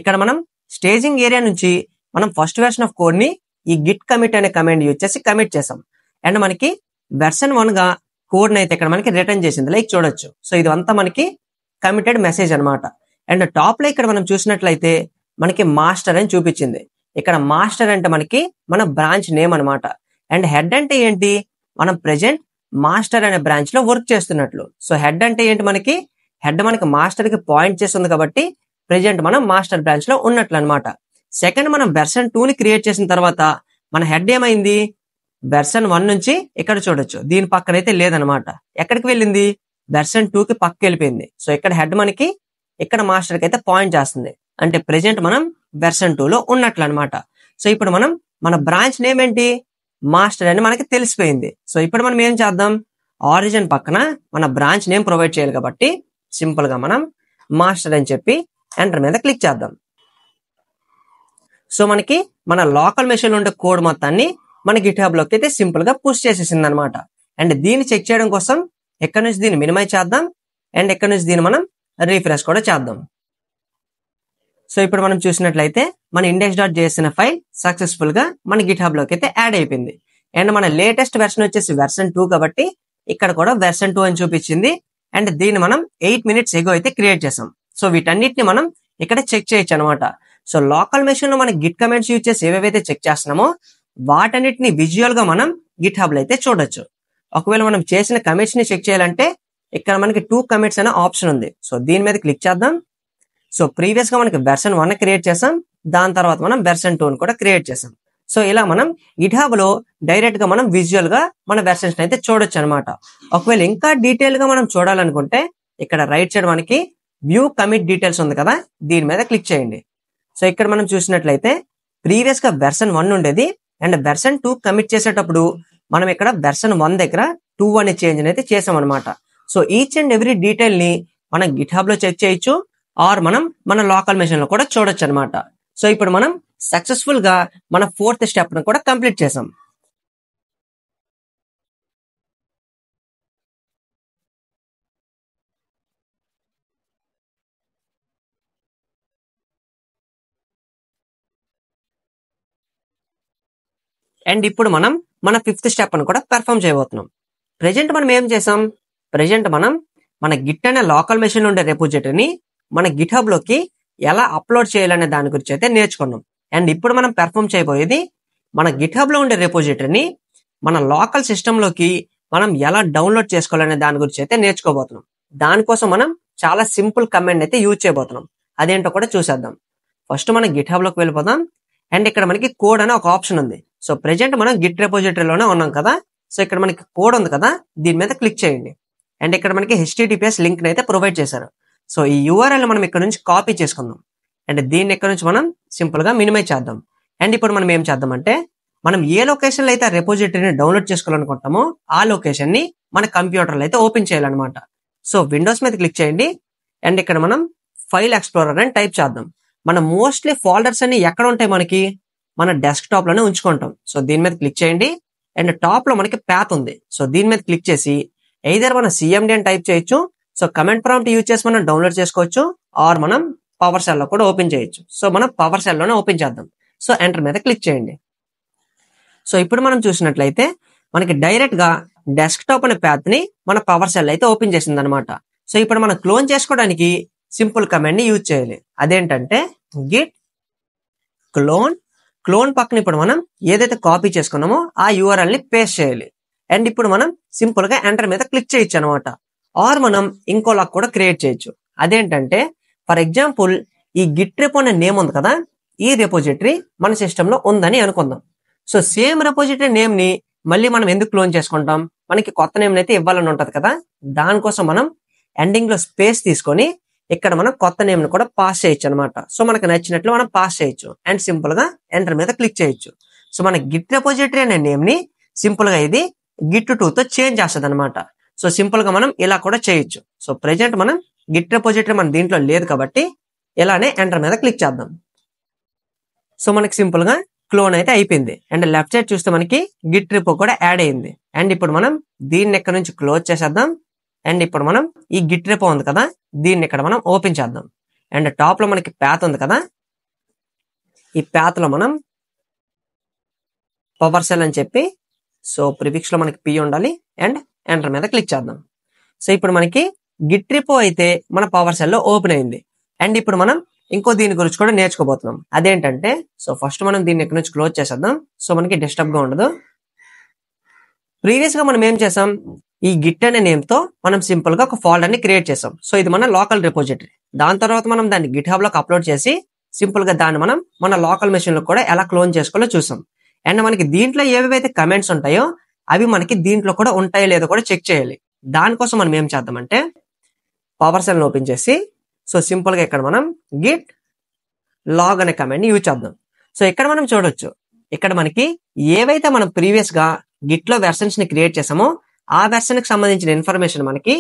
ఇక్కడ మనం స్టేజింగ్ ఏరియా నుంచి మనం ఫస్ట్ వెర్షన్ ఆఫ్ కోడ్ ని ఈ గిట్ కమిట్ అనే కమాండ్ యూజ్ చేసి కమిట్ చేసాం. అండ్ మనకి వెర్షన్ 1 గా కోడ్ అయితే ఇక్కడ మనకి రిటర్న్ చేసింది లైక్ చూడొచ్చు. సో ఇది అంతా మనకి కమిటెడ్ మెసేజ్ అనమాట. అండ్ టాప్ లో ఇక్కడ మనం చూసినట్లయితే మనకి మాస్టర్ అని చూపించింది. ఇక్కడ మాస్టర్ అంటే మనకి మన బ్రాంచ్ నేమ్ అనమాట. అండ్ హెడ్ అంటే ఏంటి, మనం ప్రెజెంట్ మాస్టర్ అనే బ్రాంచ్ లో వర్క్ చేస్తున్నట్లు. సో హెడ్ అంటే ఏంటి, మనకి హెడ్ మనకి మాస్టర్ కి పాయింట్ చేస్తుంది కాబట్టి ప్రెజెంట్ మనం మాస్టర్ బ్రాంచ్ లో ఉన్నట్లు అనమాట. సెకండ్, మనం వెర్షన్ 2 ని క్రియేట్ చేసిన తర్వాత మన హెడ్ ఏమైంది, వెర్షన్ 1 నుంచి ఇక్కడ చూడొచ్చు దీని పక్కన అయితే లేదనమాట. ఎక్కడికి వెళ్ళింది, వెర్షన్ 2 కి పక్కకి వెళ్ళిపోయింది. సో ఇక్కడ హెడ్ మనకి ఇక్కడ మాస్టర్ కి అయితే పాయింట్ చేస్తుంది, అంటే ప్రెజెంట్ మనం వెర్షన్ 2 లో ఉన్నట్లు అనమాట. సో ఇప్పుడు మనం మన బ్రాంచ్ నేమ్ ఏంటి, మాస్టర్ అని మనకి తెలిసిపోయింది. సో ఇప్పుడు మనం ఏం చేద్దాం, ఆరిజిన్ పక్కన మన బ్రాంచ్ నేమ్ ప్రొవైడ్ చేయాలి కాబట్టి సింపుల్ గా మనం మాస్టర్ అని చెప్పి ఎంటర్ మీద క్లిక్ చేద్దాం. సో మనకి మన లోకల్ మెషిన్ ఉండే కోడ్ మొత్తాన్ని మన గిట్హబ్ లోకి అయితే సింపుల్ గా పుష్ చేసేసింది అనమాట. అండ్ దీన్ని చెక్ చేయడం కోసం ఎక్కడ నుంచి దీన్ని మినిమైజ్ చేద్దాం అండ్ ఎక్కడ నుంచి దీన్ని మనం రీఫ్రెష్ కూడా చేద్దాం. సో ఇప్పుడు మనం చూసినట్లయితే మన index.js అనే ఫైల్ సక్సెస్ఫుల్ గా మన గిట్హబ్ లోకి అయితే యాడ్ అయిపోయింది. అండ్ మన లేటెస్ట్ వెర్షన్ వచ్చేసి వెర్షన్ 2 కాబట్టి ఇక్కడ కూడా వెర్షన్ 2 అని చూపించింది. అండ్ దీన్ని మనం 8 minutes ఎగో అయితే క్రియేట్ చేసాం. సో వీటన్నిటిని మనం ఇక్కడ చెక్ చేయొచ్చు అనమాట. సో లోకల్ మెషిన్ లో మన గిట్ కమెంట్స్ యూజ్ చేసి ఏవేవైతే చెక్ చేస్తున్నామో వాటన్నిటిని విజువల్ గా మనం గిట్హబ్ లో అయితే చూడొచ్చు. ఒకవేళ మనం చేసిన కమిట్స్ ని చెక్ చేయాలంటే ఇక్కడ మనకి 2 కమిట్స్ అనే ఆప్షన్ ఉంది. సో దీని మీద క్లిక్ చేద్దాం. సో ప్రీవియస్ గా మనకి వెర్షన్ 1 క్రియేట్ చేసాం, దాని తర్వాత మనం వెర్షన్ 2 కూడా క్రియేట్ చేసాం. సో ఇలా మనం గిట్హబ్ లో డైరెక్ట్ గా మనం విజువల్ గా మన వెర్షన్స్ అయితే చూడొచ్చు అనమాట. ఒకవేళ ఇంకా డీటెయిల్ గా మనం చూడాలనుకుంటే ఇక్కడ రైట్ సైడ్ మనకి వ్యూ కమిట్ డీటెయిల్స్ ఉంది కదా, దీని మీద క్లిక్ చేయండి. సో ఇక్కడ మనం చూసినట్లయితే ప్రీవియస్ గా వెర్షన్ 1 ఉండేది అండ్ వెర్షన్ 2 కమిట్ చేసేటప్పుడు మనం ఇక్కడ వెర్షన్ 1 దగ్గర 2 అనే చేంజ్ అయితే చేసాం అనమాట. So each and every detail ని మనం గిట్హబ్ లో చెక్ చేయొచ్చు ఆర్ మనం మన లోకల్ మెషిన్ లో కూడా చూడొచ్చు అనమాట. సో ఇప్పుడు మనం సక్సెస్ఫుల్ గా మన 4th స్టెప్ ను కూడా కంప్లీట్ చేసాం. అండ్ ఇప్పుడు మనం మన 5th స్టెప్ ను కూడా పెర్ఫామ్ చేయబోతున్నాం. ప్రెజెంట్ మనం ఏం చేసాం, ప్రెజెంట్ మనం మన గిట్ అనే లోకల్ మెషిన్ ఉండే రెపోజిటరీని మన గిట్హబ్ లోకి ఎలా అప్లోడ్ చేయాలనే దాని గురించి అయితే నేర్చుకున్నాం. అండ్ ఇప్పుడు మనం పెర్ఫామ్ చేయబోయేది మన గిట్హబ్ లో ఉండే రెపోజిటరీని మన లోకల్ సిస్టమ్ లోకి మనం ఎలా డౌన్లోడ్ చేసుకోవాలనే దాని గురించి అయితే నేర్చుకోబోతున్నాం. దానికోసం మనం చాలా సింపుల్ కమాండ్ అయితే యూజ్ చేయబోతున్నాం. అదేంటో కూడా చూసేద్దాం. ఫస్ట్ మనం గిట్హబ్ లోకి వెళ్ళిపోదాం. అండ్ ఇక్కడ మనకి కోడ్ అనే ఒక ఆప్షన్ ఉంది. సో ప్రెజెంట్ మనం గిట్ రెపోజిటరీలోనే ఉన్నాం కదా, సో ఇక్కడ మనకి కోడ్ ఉంది కదా, దీని మీద క్లిక్ చేయండి. అండ్ ఇక్కడ మనకి HTTPS లింక్ అయితే ప్రొవైడ్ చేశారు. సో ఈ URL మనం ఇక్కడ నుంచి కాపీ చేసుకుందాం. అండ్ దీన్ని ఇక్కడ నుంచి మనం సింపుల్ గా మినిమైజ్ చేద్దాం. అండ్ ఇప్పుడు మనం ఏం చేద్దామంటే మనం ఏ లొకేషన్ లో అయితే రెపోజిటరీని డౌన్లోడ్ చేసుకోవాలనుకుంటామో ఆ లొకేషన్ ని మన కంప్యూటర్ లో అయితే ఓపెన్ చేయాలన్నమాట. సో విండోస్ మీద క్లిక్ చేయండి. అండ్ ఇక్కడ మనం ఫైల్ ఎక్స్ప్లోరర్ అని టైప్ చేద్దాం. మన మోస్ట్లీ ఫోల్డర్స్ అన్ని ఎక్కడ ఉంటాయి, మనకి మన డెస్క్టాప్ లోనే ఉంచుకుంటాం. సో దీని మీద క్లిక్ చేయండి. అండ్ టాప్ లో మనకి పాత్ ఉంది. సో దీని మీద క్లిక్ చేసి ఎయిదర్ మనం CMD అని టైప్ చేయొచ్చు. సో కమెంట్ ప్రాంప్ట్ యూజ్ చేసి మనం డౌన్లోడ్ చేసుకోవచ్చు ఆర్ మనం పవర్ సెల్ లో కూడా ఓపెన్ చేయొచ్చు. సో మనం పవర్ సెల్ లోనే ఓపెన్ చేద్దాం. సో ఎంటర్ మీద క్లిక్ చేయండి. సో ఇప్పుడు మనం చూసినట్లయితే మనకి డైరెక్ట్ గా డెస్క్టాప్ అనే పాత్ ని మన పవర్ సెల్ అయితే ఓపెన్ చేసింది అనమాట. సో ఇప్పుడు మనం క్లోన్ చేసుకోవడానికి సింపుల్ కమాండ్ ని యూజ్ చేయాలి. అదేంటంటే గిట్ క్లోన్ పక్కన ఇప్పుడు మనం ఏదైతే కాపీ చేసుకున్నామో ఆ URL ని పేస్ట్ చేయాలి. అండ్ ఇప్పుడు మనం సింపుల్ గా ఎంటర్ మీద క్లిక్ చేయొచ్చు అనమాట. ఆర్ మనం ఇంకో లాక్ కూడా క్రియేట్ చేయొచ్చు. అదేంటంటే ఫర్ ఎగ్జాంపుల్ ఈ గిట్ రెపో అనే నేమ్ ఉంది కదా, ఈ రెపోజిటరీ మన సిస్టమ్ లో ఉందని అనుకుందాం. సో సేమ్ రెపోజిటరీ నేమ్ ని మళ్ళీ మనం ఎందుకు క్లోన్ చేసుకుంటాం, మనకి కొత్త నేమ్ అయితే ఇవ్వాలని ఉంటది కదా, దానికోసం మనం ఎండింగ్ లో స్పేస్ తీసుకొని ఇక్కడ మనం కొత్త నేమ్ ని కూడా పాస్ చేయొచ్చు అనమాట. సో మనకు నచ్చినట్లు మనం పాస్ చేయొచ్చు అండ్ సింపుల్ గా ఎంటర్ మీద క్లిక్ చేయొచ్చు. సో మన గిట్ రెపోజిటరీ అనే నేమ్ ని సింపుల్ గా ఇది గిట్ 2 తో చేంజ్ చేస్తుంది అనమాట. సో సింపుల్ గా మనం ఇలా కూడా చేయొచ్చు. సో ప్రెజెంట్ మనం గిట్ రెపోజిటరీ మన దీంట్లో లేదు కాబట్టి ఇలానే ఎంటర్ మీద క్లిక్ చేద్దాం. సో మనకి సింపుల్ గా క్లోన్ అయితే అయిపోయింది. అండ్ లెఫ్ట్ సైడ్ చూస్తే మనకి గిట్ రిపో కూడా యాడ్ అయింది. అండ్ ఇప్పుడు మనం దీన్ని ఇక్కడ నుంచి క్లోజ్ చేసేద్దాం. అండ్ ఇప్పుడు మనం ఈ గిట్ రిపో ఉంది కదా, దీన్ని ఇక్కడ మనం ఓపెన్ చేద్దాం. అండ్ టాప్ లో మనకి పాత్ ఉంది కదా, ఈ పాత్ లో మనం పవర్ సెల్ అని చెప్పి, సో ప్రిఫిక్స్ లో మనకి P ఉండాలి అండ్ ఎంటర్ మీద క్లిక్ చేద్దాం. సో ఇప్పుడు మనకి గిట్ రిపో అయితే మన పవర్ సెల్ లో ఓపెన్ అయింది. అండ్ ఇప్పుడు మనం ఇంకో దీని గురించి కూడా నేర్చుకోబోతున్నాం. అదేంటంటే సో ఫస్ట్ మనం దీన్ని ఇక్కడ నుంచి క్లోజ్ చేసేద్దాం. సో మనకి డిస్టర్బ్ గా ఉండదు. ప్రీవియస్ గా మనం ఏం చేసాం, ఈ గిట్ అనే నేమ్ తో మనం సింపుల్ గా ఒక ఫోల్డర్ ని క్రియేట్ చేసాం. సో ఇది మన లోకల్ రిపోజిటరీ. దాని తర్వాత మనం దాన్ని గిట్ హబ్ లోకి అప్లోడ్ చేసి సింపుల్ గా దాన్ని మనం మన లోకల్ మెషిన్ లో కూడా ఎలా క్లోన్ చేసుకోవాలో చూసాం. అండ్ మనకి దీంట్లో ఏవైతే కమెంట్స్ ఉంటాయో అవి మనకి దీంట్లో కూడా ఉంటాయో లేదో కూడా చెక్ చేయాలి. దానికోసం మనం ఏం చేద్దామంటే పవర్ సెల్ ఓపెన్ చేసి సో సింపుల్ గా ఇక్కడ మనం గిట్ లాగ్ అనే కమాండ్ ని యూజ్ చేద్దాం. సో ఇక్కడ మనం చూడొచ్చు, ఇక్కడ మనకి ఏవైతే మనం ప్రీవియస్ గా గిట్ లో వెర్షన్స్ ని క్రియేట్ చేసామో ఆ వెర్షన్ కి సంబంధించిన ఇన్ఫర్మేషన్ మనకి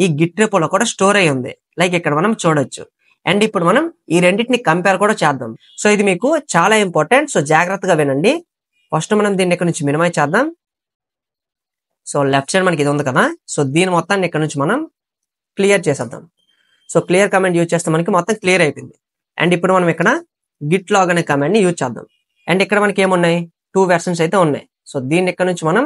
ఈ గిట్ రిపోలో కూడా స్టోర్ అయి ఉంది. లైక్ ఇక్కడ మనం చూడొచ్చు. అండ్ ఇప్పుడు మనం ఈ రెండింటిని కంపేర్ కూడా చేద్దాం. సో ఇది మీకు చాలా ఇంపార్టెంట్. సో జాగ్రత్తగా వినండి. ఫస్ట్ మనం దీన్ని ఇక్కడ నుంచి మినిమైజ్ చేద్దాం. సో లెఫ్ట్ సైడ్ మనకి ఇది ఉంది కదా, సో దీని మొత్తాన్ని ఇక్కడ నుంచి మనం క్లియర్ చేసేద్దాం. సో క్లియర్ కమాండ్ యూజ్ చేస్తే మనకి మొత్తం క్లియర్ అయిపోయింది. అండ్ ఇప్పుడు మనం ఇక్కడ గిట్ లాగ్ అనే కమాండ్ ని యూజ్ చేద్దాం. అండ్ ఇక్కడ మనకి ఏమున్నాయి, 2 వెర్షన్స్ అయితే ఉన్నాయి. సో దీన్ని ఇక్కడ నుంచి మనం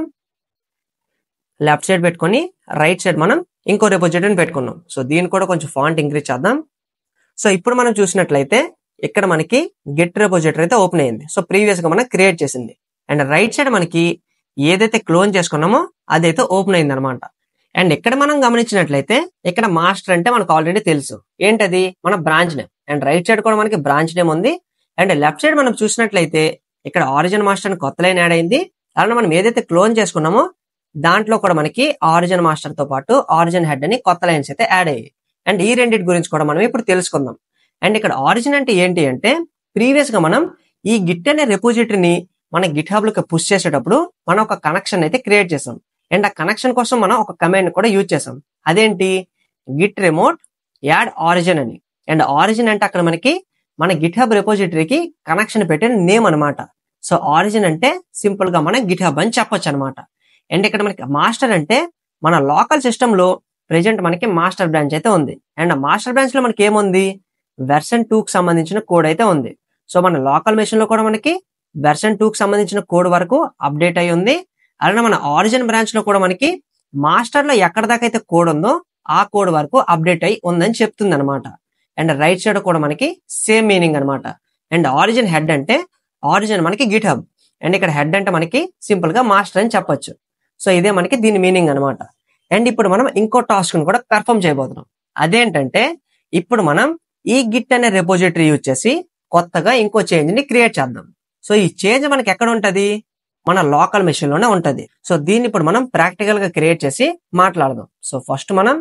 లెఫ్ట్ సైడ్ పెట్టుకొని రైట్ సైడ్ మనం ఇంకో రిపోజిటరీని పెట్టుకున్నాం. సో దీన్ని కూడా కొంచెం ఫాంట్ ఇంక్రీజ్ చేద్దాం. సో ఇప్పుడు మనం చూసినట్లయితే ఇక్కడ మనకి గిట్ రిపోజిటరీ అయితే ఓపెన్ అయింది. సో ప్రీవియస్ గా మనం క్రియేట్ చేసింది. అండ్ రైట్ సైడ్ మనకి ఏదైతే క్లోన్ చేసుకున్నామో అదైతే ఓపెన్ అయింది అనమాట. అండ్ ఇక్కడ మనం గమనించినట్లయితే ఇక్కడ మాస్టర్ అంటే మనకు ఆల్రెడీ తెలుసు, ఏంటది మన branch name. And right side కూడా మనకి బ్రాంచ్ నేమ్ ఉంది. అండ్ లెఫ్ట్ సైడ్ మనం చూసినట్లయితే ఇక్కడ ఆరిజిన్ మాస్టర్ అని కొత్త లైన్ యాడ్ అయింది. అలానే మనం ఏదైతే క్లోన్ చేసుకున్నామో దాంట్లో కూడా మనకి ఆరిజిన్ మాస్టర్ తో పాటు ఆరిజిన్ హెడ్ అని కొత్త లైన్స్ అయితే యాడ్ అయ్యాయి. అండ్ ఈ రెండింటి గురించి కూడా మనం ఇప్పుడు తెలుసుకుందాం. అండ్ ఇక్కడ ఆరిజిన్ అంటే ఏంటి అంటే ప్రీవియస్ గా మనం ఈ గిట్ అనే రెపోజిటరీని మన గిట్ హబ్ లోకి పుష్ చేసేటప్పుడు మనం ఒక కనెక్షన్ అయితే క్రియేట్ చేసాం. అండ్ ఆ కనెక్షన్ కోసం మనం ఒక కమాండ్ కూడా యూజ్ చేసాం. అదేంటి, గిట్ రిమోట్ యాడ్ ఆరిజిన్ అని. అండ్ ఆరిజిన్ అంటే అక్కడ మనకి మన గిట్ హబ్ రెపోజిటరీకి కనెక్షన్ పెట్టిన నేమ్ అనమాట. సో ఆరిజిన్ అంటే సింపుల్ గా మనం గిట్ హబ్ అని చెప్పొచ్చు అనమాట. అండ్ ఇక్కడ మనకి మాస్టర్ అంటే మన లోకల్ సిస్టమ్ లో ప్రెజెంట్ మనకి మాస్టర్ బ్రాంచ్ అయితే ఉంది. అండ్ ఆ మాస్టర్ బ్రాంచ్ లో మనకి ఏముంది, వెర్షన్ 2 కి సంబంధించిన కోడ్ అయితే ఉంది. సో మన లోకల్ మెషిన్ లో కూడా మనకి వెర్షన్ 2 కి సంబంధించిన కోడ్ వరకు అప్డేట్ అయి ఉంది. అలానే మన ఆరిజిన్ బ్రాంచ్ లో కూడా మనకి మాస్టర్ లో ఎక్కడ దాకా అయితే కోడ్ ఉందో ఆ కోడ్ వరకు అప్డేట్ అయి ఉందని చెప్తుంది అనమాట. అండ్ రైట్ సైడ్ కూడా మనకి సేమ్ మీనింగ్ అనమాట. అండ్ ఆరిజిన్ హెడ్ అంటే ఆరిజిన్ మనకి గిట్ హబ్. అండ్ ఇక్కడ హెడ్ అంటే మనకి సింపుల్ గా మాస్టర్ అని చెప్పొచ్చు. సో ఇదే మనకి దీని మీనింగ్ అనమాట. అండ్ ఇప్పుడు మనం ఇంకో టాస్క్ ని కూడా పెర్ఫామ్ చేయబోతున్నాం. అదేంటంటే ఇప్పుడు మనం ఈ గిట్ అనే రెపోజిటరీ యూజ్ చేసి కొత్తగా ఇంకో చేంజ్ ని క్రియేట్ చేద్దాం. సో ఈ చేంజ్ మనకి ఎక్కడ ఉంటది, మన లోకల్ మెషిన్ లోనే ఉంటది. సో దీన్ని ఇప్పుడు మనం ప్రాక్టికల్ గా క్రియేట్ చేసి మాట్లాడదాం. సో ఫస్ట్ మనం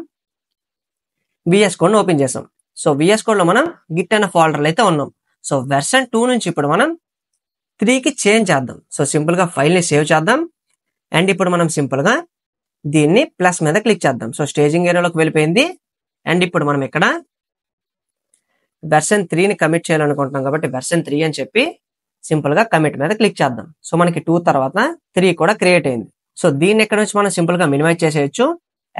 విఎస్ కోడ్ ఓపెన్ చేసాం. సో విఎస్ కోడ్ లో మనం గిట్ అనే ఫోల్డర్లు అయితే ఉన్నాం. సో వెర్షన్ 2 నుంచి ఇప్పుడు మనం 3 కి చేంజ్ చేద్దాం. సో సింపుల్ గా ఫైల్ ని సేవ్ చేద్దాం. అండ్ ఇప్పుడు మనం సింపుల్ గా దీన్ని ప్లస్ మీద క్లిక్ చేద్దాం. సో స్టేజింగ్ ఏరియాలోకి వెళ్ళిపోయింది. అండ్ ఇప్పుడు మనం ఇక్కడ వెర్షన్ 3 ని కమిట్ చేయాలనుకుంటున్నాం కాబట్టి వెర్షన్ 3 అని చెప్పి సింపుల్ గా కమిట్ మీద క్లిక్ చేద్దాం. సో మనకి 2 తర్వాత 3 కూడా క్రియేట్ అయింది. సో దీన్ని ఇక్కడ నుంచి మనం సింపుల్ గా మినిమైజ్ చేసేయచ్చు.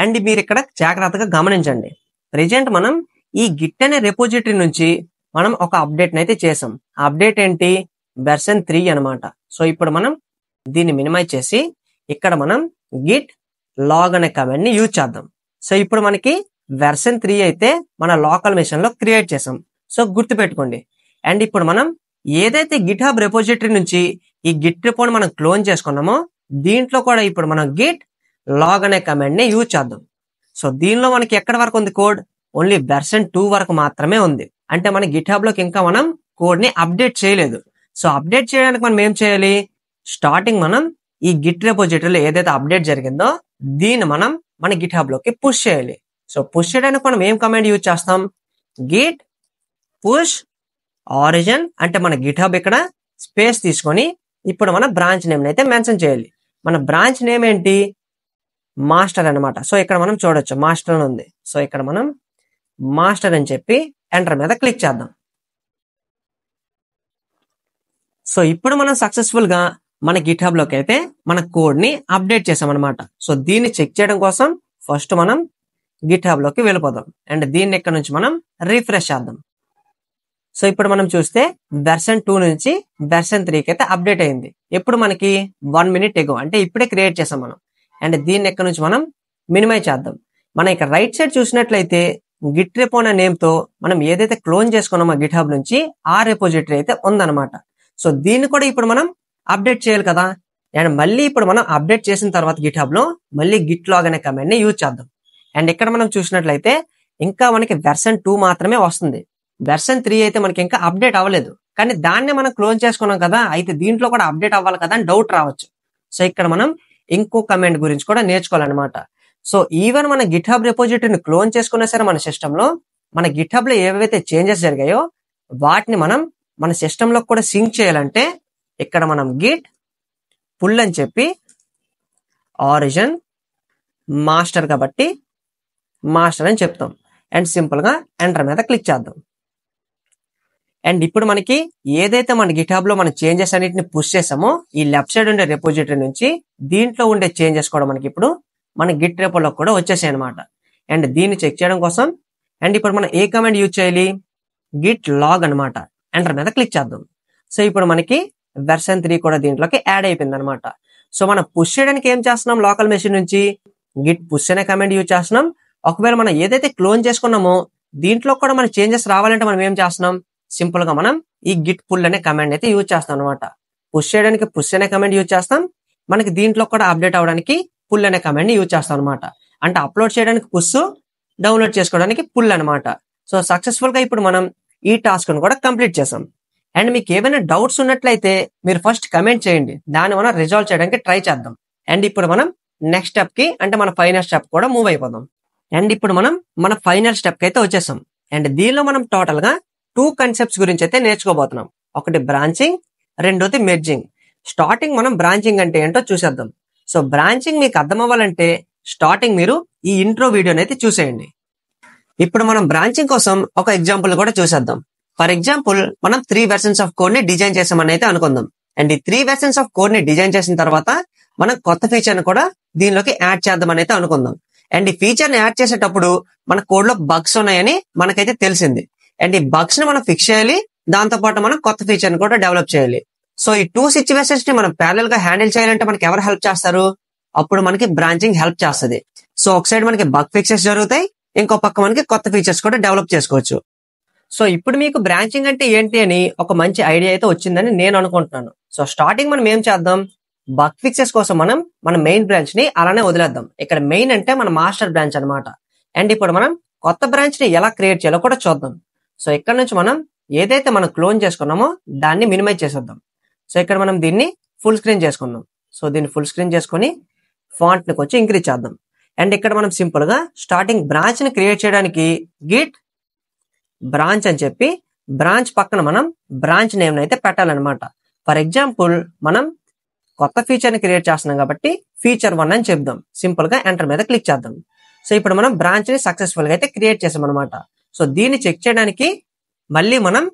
అండ్ మీరు ఇక్కడ జాగ్రత్తగా గమనించండి, ప్రెజెంట్ మనం ఈ గిట్ అనే రెపోజిటరీ నుంచి మనం ఒక అప్డేట్ అయితే చేసాం. ఆ అప్డేట్ ఏంటి, వెర్షన్ 3 అనమాట. సో ఇప్పుడు మనం దీన్ని మినిమైజ్ చేసి ఇక్కడ మనం గిట్ లాగ్ అనే కమాండ్ ని యూజ్ చేద్దాం. సో ఇప్పుడు మనకి వెర్షన్ 3 అయితే మన లోకల్ మెషిన్ లో క్రియేట్ చేసాం. సో గుర్తుపెట్టుకోండి. అండ్ ఇప్పుడు మనం ఏదైతే గిట్ హబ్ రెపోజిటరీ నుంచి ఈ గిట్ రిపోని మనం క్లోన్ చేసుకున్నామో దీంట్లో కూడా ఇప్పుడు మనం గిట్ లాగ్ అనే కమాండ్ ని యూజ్ చేద్దాం. సో దీనిలో మనకి ఎక్కడి వరకు ఉంది కోడ్, ఓన్లీ వెర్షన్ 2 వరకు మాత్రమే ఉంది. అంటే మన గిట్ హబ్ లోకి ఇంకా మనం కోడ్ ని అప్డేట్ చేయలేదు. సో అప్డేట్ చేయడానికి మనం ఏం చేయాలి, స్టార్టింగ్ మనం ఈ గిట్ రెపోజిటరీలో ఏదైతే అప్డేట్ జరిగిందో దీన్ని మనం మన గిట్ హబ్ లోకి పుష్ చేయాలి. సో పుష్ చేయడానికి మనం ఏం కమాండ్ యూజ్ చేస్తాం, గిట్ పుష్ ఆరిజిన్. అంటే మన గిట్ హబ్ ఇక్కడ స్పేస్ తీసుకొని ఇప్పుడు మన బ్రాంచ్ నేమ్ అయితే మెన్షన్ చేయాలి. మన బ్రాంచ్ నేమ్ ఏంటి, మాస్టర్ అనమాట. సో ఇక్కడ మనం చూడొచ్చు మాస్టర్ అని ఉంది. సో ఇక్కడ మనం మాస్టర్ అని చెప్పి ఎంటర్ మీద క్లిక్ చేద్దాం. సో ఇప్పుడు మనం సక్సెస్ఫుల్ గా మన గిట్ హబ్ లోకి అయితే మన కోడ్ ని అప్డేట్ చేసాం అనమాట. సో దీన్ని చెక్ చేయడం కోసం ఫస్ట్ మనం గిట్ హబ్ లోకి వెళ్ళిపోదాం. అండ్ దీన్ని ఇక్కడ నుంచి మనం రిఫ్రెష్ చేద్దాం. సో ఇప్పుడు మనం చూస్తే వెర్షన్ 2 నుంచి వెర్షన్ 3 కి అయితే అప్డేట్ అయింది. ఎప్పుడు మనకి 1 minute ఎగో, అంటే ఇప్పుడే క్రియేట్ చేసాం మనం. అండ్ దీన్ని ఇక్కడ నుంచి మనం మినిమైజ్ చేద్దాం. మనం ఇక్కడ రైట్ సైడ్ చూసినట్లయితే గిట్ రెపో అనే నేమ్ తో మనం ఏదైతే క్లోన్ చేసుకున్నామో గిట్ హబ్ నుంచి ఆ రెపోజిటరీ అయితే ఉందన్నమాట. సో దీన్ని కూడా ఇప్పుడు మనం అప్డేట్ చేయాలి కదా. అండ్ మళ్ళీ ఇప్పుడు మనం అప్డేట్ చేసిన తర్వాత గిట్ హబ్ లో మళ్ళీ గిట్ లాగ్ అనే కమాండ్ ని యూజ్ చేద్దాం. అండ్ ఇక్కడ మనం చూసినట్లయితే ఇంకా మనకి వెర్షన్ 2 మాత్రమే వస్తుంది. వెర్షన్ 3 అయితే మనకి ఇంకా అప్డేట్ అవ్వలేదు. కానీ దాన్నే మనం క్లోన్ చేసుకున్నాం కదా, అయితే దీంట్లో కూడా అప్డేట్ అవ్వాలి కదా అని డౌట్ రావచ్చు. సో ఇక్కడ మనం ఇంకో కమాండ్ గురించి కూడా నేర్చుకోవాలన్నమాట. సో ఈవెన్ మన గిట్ హబ్ రెపోజిటరీని క్లోన్ చేసుకున్నా సరే మన సిస్టమ్ లో మన గిట్ హబ్ లో ఏవైతే చేంజెస్ జరిగాయో వాటిని మనం మన సిస్టమ్ లో కూడా సింక్ చేయాలంటే ఇక్కడ మనం గిట్ పుల్ అని చెప్పి ఆరిజిన్ మాస్టర్ కాబట్టి మాస్టర్ అని చెప్తాం. అండ్ సింపుల్ గా ఎంటర్ మీద క్లిక్ చేద్దాం. అండ్ ఇప్పుడు మనకి ఏదైతే మన గిట్ హబ్ లో మన చేంజెస్ అన్నిటిని పుష్ చేసామో ఈ లెఫ్ట్ సైడ్ ఉండే రెపోజిటరీ నుంచి దీంట్లో ఉండే చేంజెస్ కూడా మనకి ఇప్పుడు మన గిట్ రెపోలో కూడా వచ్చేసాయి అనమాట. అండ్ దీన్ని చెక్ చేయడం కోసం అండ్ ఇప్పుడు మనం ఏ కమాండ్ యూజ్ చేయాలి, గిట్ లాగ్ అనమాట. ఎంటర్ మీద క్లిక్ చేద్దాం. సో ఇప్పుడు మనకి వెర్షన్ 3 కూడా దీంట్లోకి యాడ్ అయిపోయింది అనమాట. సో మనం పుష్ చేయడానికి ఏం చేస్తున్నాం, లోకల్ మెషిన్ నుంచి గిట్ పుష్ అనే కమాండ్ యూజ్ చేస్తున్నాం. ఒకవేళ మనం ఏదైతే క్లోన్ చేసుకున్నామో దీంట్లో కూడా మన చేంజెస్ రావాలంటే మనం ఏం చేస్తున్నాం, సింపుల్ గా మనం ఈ గిట్ పుల్ అనే కమాండ్ అయితే యూజ్ చేస్తాం అనమాట. పుష్ చేయడానికి పుష్ అనే కమాండ్ యూజ్ చేస్తాం, మనకి దీంట్లో కూడా అప్డేట్ అవడానికి పుల్ అనే కమాండ్ ని యూజ్ చేస్తాం అనమాట. అంటే అప్లోడ్ చేయడానికి పుష్, డౌన్లోడ్ చేసుకోవడానికి పుల్ అనమాట. సో సక్సెస్ఫుల్ గా ఇప్పుడు మనం ఈ టాస్క్ ను కూడా కంప్లీట్ చేసాం. అండ్ మీకు ఏమైనా డౌట్స్ ఉన్నట్లయితే మీరు ఫస్ట్ కమెంట్ చేయండి, దాన్ని మనం రిజాల్వ్ చేయడానికి ట్రై చేద్దాం. అండ్ ఇప్పుడు మనం నెక్స్ట్ స్టెప్ కి అంటే మన ఫైనల్ స్టెప్ కూడా మూవ్ అయిపోదాం. అండ్ ఇప్పుడు మనం మన ఫైనల్ స్టెప్ కి అయితే వచ్చేసాం. అండ్ దీనిలో మనం టోటల్ గా 2 కాన్సెప్ట్స్ గురించి అయితే నేర్చుకోబోతున్నాం. ఒకటి బ్రాంచింగ్, రెండోది మెర్జింగ్. స్టార్టింగ్ మనం బ్రాంచింగ్ అంటే ఏంటో చూసేద్దాం. సో బ్రాంచింగ్ మీకు అర్థం అవ్వాలంటే స్టార్టింగ్ మీరు ఈ ఇంట్రో వీడియోని అయితే చూసేయండి. ఇప్పుడు మనం బ్రాంచింగ్ కోసం ఒక ఎగ్జాంపుల్ కూడా చూసేద్దాం. ఫర్ ఎగ్జాంపుల్ మనం 3 వెర్షన్స్ ఆఫ్ కోడ్ ని డిజైన్ చేసామని అయితే అనుకుందాం. అండ్ ఈ 3 వెర్షన్స్ ఆఫ్ కోడ్ ని డిజైన్ చేసిన తర్వాత మనం కొత్త ఫీచర్ ని కూడా దీనిలోకి యాడ్ చేద్దామని అయితే అనుకుందాం. అండ్ ఈ ఫీచర్ ని యాడ్ చేసేటప్పుడు మన కోడ్ లో బగ్స్ ఉన్నాయని మనకైతే తెలిసింది. అండ్ ఈ బగ్స్ ని మనం ఫిక్స్ చేయాలి, దాంతో పాటు మనం కొత్త ఫీచర్ ని కూడా డెవలప్ చేయాలి. సో ఈ 2 సిచ్యువేషన్స్ ని మనం ప్యారల్ గా హ్యాండిల్ చేయాలంటే మనకి ఎవరు హెల్ప్ చేస్తారు, అప్పుడు మనకి బ్రాంచింగ్ హెల్ప్ చేస్తుంది. సో ఒక సైడ్ మనకి బగ్ ఫిక్సెస్ జరుగుతాయి, ఇంకో పక్క మనకి కొత్త ఫీచర్స్ కూడా డెవలప్ చేసుకోవచ్చు. సో ఇప్పుడు మీకు బ్రాంచింగ్ అంటే ఏంటి అని ఒక మంచి ఐడియా అయితే వచ్చిందని నేను అనుకుంటున్నాను. సో స్టార్టింగ్ మనం ఏం చేద్దాం, బగ్ ఫిక్సెస్ కోసం మనం మన మెయిన్ బ్రాంచ్ ని అలానే వదిలేద్దాం. ఇక్కడ మెయిన్ అంటే మన మాస్టర్ బ్రాంచ్ అనమాట. అండ్ ఇప్పుడు మనం కొత్త బ్రాంచ్ ని ఎలా క్రియేట్ చేయాలో కూడా చూద్దాం. సో ఇక్కడ నుంచి మనం ఏదైతే మనం క్లోన్ చేసుకున్నామో దాన్ని మినిమైజ్ చేసేద్దాం. సో ఇక్కడ మనం దీన్ని ఫుల్ స్క్రీన్ చేసుకుందాం. సో దీన్ని ఫుల్ స్క్రీన్ చేసుకుని ఫాంట్ ని కొంచెం ఇంక్రీజ్ చేద్దాం. అండ్ ఇక్కడ మనం సింపుల్ గా స్టార్టింగ్ బ్రాంచ్ ని క్రియేట్ చేయడానికి గిట్ బ్రాంచ్ అని చెప్పి బ్రాంచ్ పక్కన మనం బ్రాంచ్ నేమ్ అయితే పెట్టాలన్నమాట. ఫర్ ఎగ్జాంపుల్ మనం కొత్త ఫీచర్ ని క్రియేట్ చేస్తున్నాం కాబట్టి ఫీచర్ 1 అని చెప్దాం. సింపుల్ గా ఎంటర్ మీద క్లిక్ చేద్దాం. సో ఇప్పుడు మనం బ్రాంచ్ ని సక్సెస్ఫుల్ గా అయితే క్రియేట్ చేసాం అనమాట. సో దీన్ని చెక్ చేయడానికి మళ్ళీ మనం